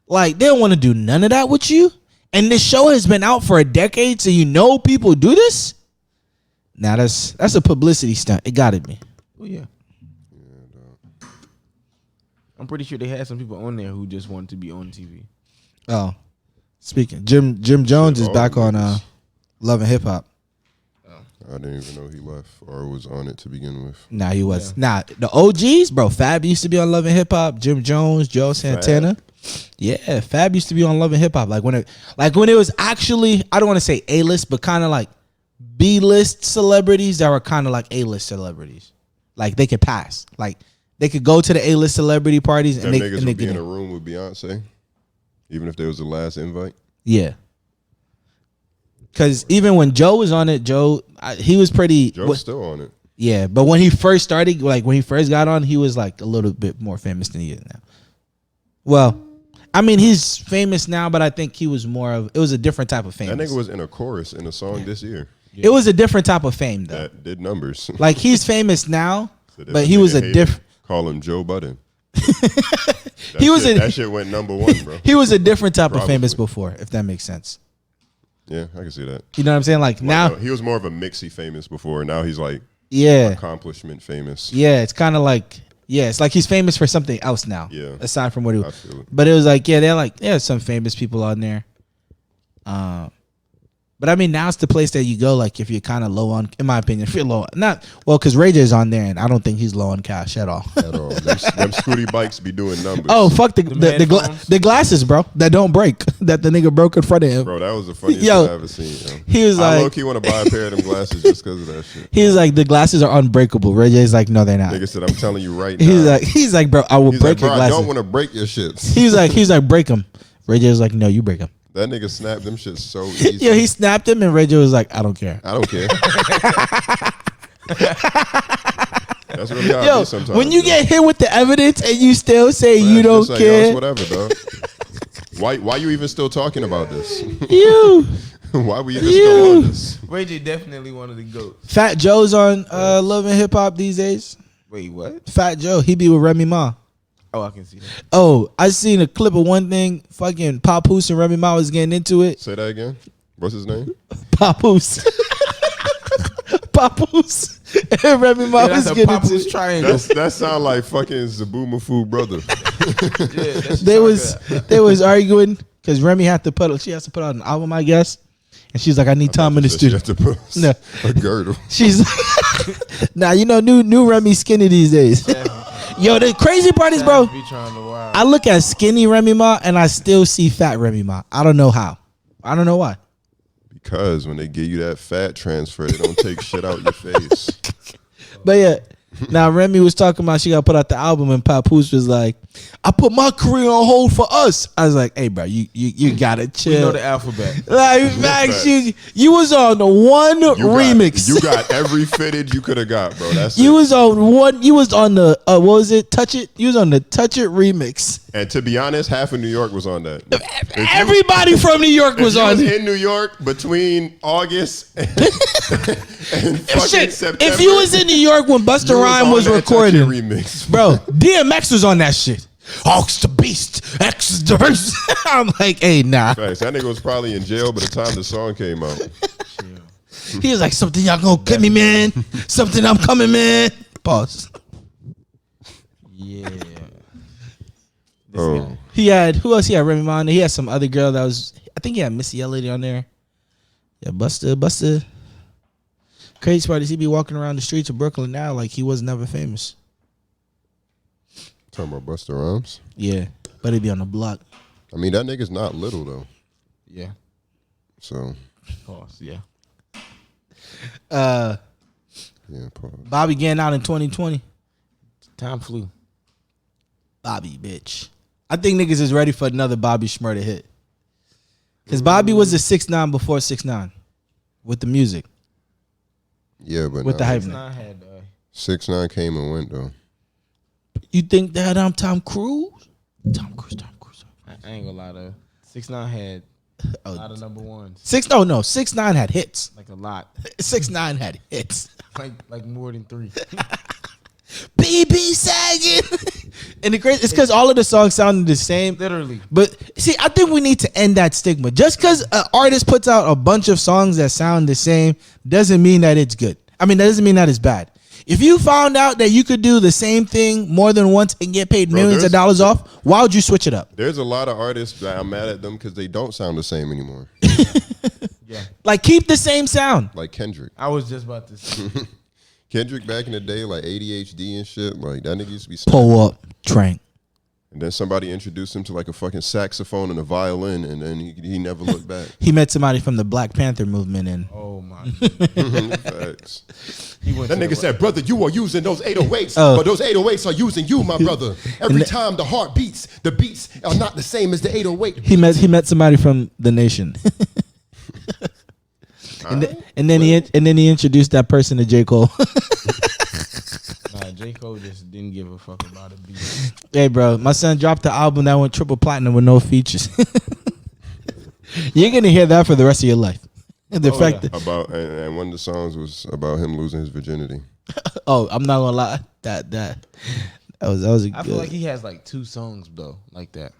Like, they don't want to do none of that with you. And this show has been out for a decade, so you know people do this? Now, that's a publicity stunt. It got at me. Oh yeah. I'm pretty sure they had some people on there who just wanted to be on TV. Oh. Speaking. Jim Jones is back on Love and Hip Hop. I didn't even know he left or was on it to begin with. Nah, he was. Nah, the OGs, bro. Fab used to be on Love and Hip Hop. Jim Jones, Joe Santana. Yeah, Fab used to be on Love and Hip Hop. Like when it was actually, I don't want to say A-list, but kind of like B-list celebrities that were kind of like A-list celebrities. Like they could pass. Like they could go to the A-list celebrity parties That and they niggas would be get in a in. room with Beyonce, even if there was the last invite. Yeah. Because even when Joe was on it, he was pretty. Joe's still on it. Yeah, but when he first started, like when he first got on, he was like a little bit more famous than he is now. Well, I mean, he's famous now, but I think he was more of. It was a different type of fame. That nigga was in a chorus in a song this year. It was a different type of fame, though. That did numbers. Like he's famous now, So but he was a different. Call him Joe Budden. That shit went number one, bro. He was a different type of Probably. famous before, if that makes sense. Yeah, I can see that. You know what I'm saying? Like now, he was more of a mixy famous before. Now he's like accomplishment famous. Yeah, it's kind of like it's like he's famous for something else now. Yeah, aside from what he. I feel it. But it was like there's some famous people on there. But I mean, now it's the place that you go. Like if you're kind of low on, in my opinion, if you're low, because Ray J's on there, and I don't think he's low on cash at all. At all. Them scooty bikes be doing numbers. Oh fuck the glasses, bro, that don't break, that the nigga broke in front of him. Bro, that was the funniest thing I've ever seen. Yo. He was I like, low-key want to buy a pair of them glasses just because of that shit. He's like, the glasses are unbreakable. Ray J's like, no, they're not. Nigga said, I'm telling you right now. He's like, bro, I will break your bro, glasses. I don't want to break your shits. He's like, break them. Ray J was like, no, you break them. That nigga snapped them shits so easy. Yeah, he snapped him, and Ray J was like, I don't care. I don't care. That's really how it be sometimes. When you get hit with the evidence and you still say you don't like, care, it's whatever, dog. Why you even still talking about this? You. Why we even still on this? Ray J definitely one of the goats. Fat Joe's on Love and Hip Hop these days. Wait, what? Fat Joe, he be with Remy Ma. Oh, I can see that. Oh, I seen a clip of one thing. Fucking Papoose and Remy Ma was getting into it. Say that again. What's his name? Papoose. Papoose and Remy Ma was getting into it. Triangle. That sound like fucking Zabumafu brother. They was arguing because Remy has to put out an album, I guess. And she's like, I need time in the studio. She have to put No. a girdle. She's now new Remy skinny these days. Yo, the crazy part is, bro, I look at skinny Remy Ma and I still see fat Remy Ma. I don't know how. I don't know why. Because when they give you that fat transfer, they don't take shit out your face. But yeah, now Remy was talking about she got to put out the album, and Papoose was like, I put my career on hold for us. I was like, hey, bro, you gotta chill. We know the alphabet. Like, Max, you was on the one remix. You got every fitted you could have got, bro. That's you it. was on one. You was on the what was it? Touch It. You was on the Touch It remix. And to be honest, half of New York was on that. Everybody from New York was on it. In New York between August and fucking September. If you was in New York when Busta Rhymes was recording, remix, bro, DMX was on that shit. Ox the Beast, X the Beast. I'm like, hey, nah. Facts. That nigga was probably in jail by the time the song came out. He was like, something y'all gonna get me, man. Something I'm coming, man. Pause. Yeah. Oh, He had, who else he had? Remy Ma. He had some other girl that was, I think he had Missy Elliott on there. Yeah, Busta. Crazy part is he be walking around the streets of Brooklyn now like he was never famous. talking about Busta Rhymes. Yeah, but he'd be on the block. I mean, that nigga's not little though. Yeah. So. Pause. Yeah. Yeah. Pause. Bobby getting out in 2020. Time flew. Bobby, bitch. I think niggas is ready for another Bobby Shmurda hit. Because Bobby was a 6ix9ine before 6ix9ine with the music. Yeah, but with the hype. 6ix9ine came and went though. You think that I'm Tom Cruise? Tom Cruise. I ain't gonna lie though. 6ix9ine had a lot of number ones. 6ix9ine had hits. Like a lot. 6ix9ine had hits. Like more than 3. BB sagging. And the crazy, it's because all of the songs sounded the same. Literally. But see, I think we need to end that stigma. Just because an artist puts out a bunch of songs that sound the same doesn't mean that it's good. I mean, that doesn't mean that it's bad. If you found out that you could do the same thing more than once and get paid millions of dollars off, why would you switch it up? There's a lot of artists that I'm mad at them because they don't sound the same anymore. Yeah. Like, keep the same sound. Like Kendrick. I was just about to say. Kendrick back in the day, like ADHD and shit, like that nigga used to be Pull up, Trank. And then somebody introduced him to like a fucking saxophone and a violin, and then he never looked back. He met somebody from the Black Panther movement, and Oh my. Facts. That nigga said, brother, you are using those 808s, Oh. but those 808s are using you, my brother. Every time the heart beats, the beats are not the same as the 808. he met somebody from the Nation. And then he introduced that person to J. Cole. Nah, J. Cole just didn't give a fuck about a beat. Hey, bro, my son dropped the album that went triple platinum with no features. You're gonna hear that for the rest of your life. The fact that And one of the songs was about him losing his virginity. I'm not gonna lie, that was a I good. feel like he has like 2 songs though, like that.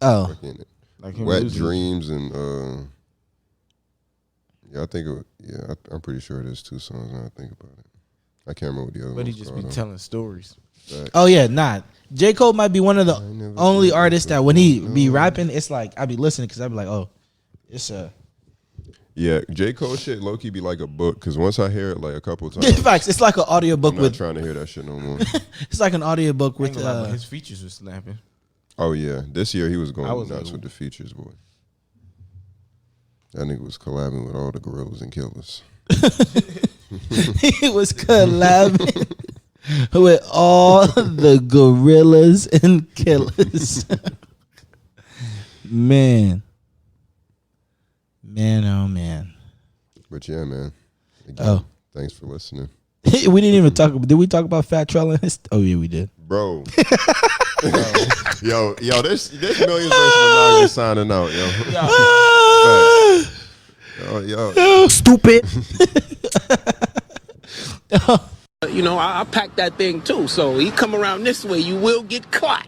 Oh, Fucking Like him Wet losing- Dreams and yeah, I think I'm pretty sure there's 2 songs when I think about it. I can't remember what the other But he one's just called, be though. telling stories. oh yeah, nah. J. Cole might be one of the never only did artists that that when he before. be No. rapping, it's like I be listening because I be like, oh, it's a. Yeah, J. Cole shit low key be like a book because once I hear it like a couple times, Facts. It's like an audiobook I'm not with. trying to hear that shit no more. It's like an audiobook I ain't with. gonna lie, but his features was snapping. Oh yeah, this year he was going I was nuts like, with the features, boy. That nigga was collabing with all the gorillas and killers. He was collabing with all the gorillas and killers. Man, oh man. But yeah, man. Again, Oh. thanks for listening, We didn't even talk. Did we talk about Fat Trell and his? Oh yeah, we did. bro. yo, this Millions versus Monogamy signing out, yo. Yo. Stupid. You know, I packed that thing too. So he come around this way, you will get caught.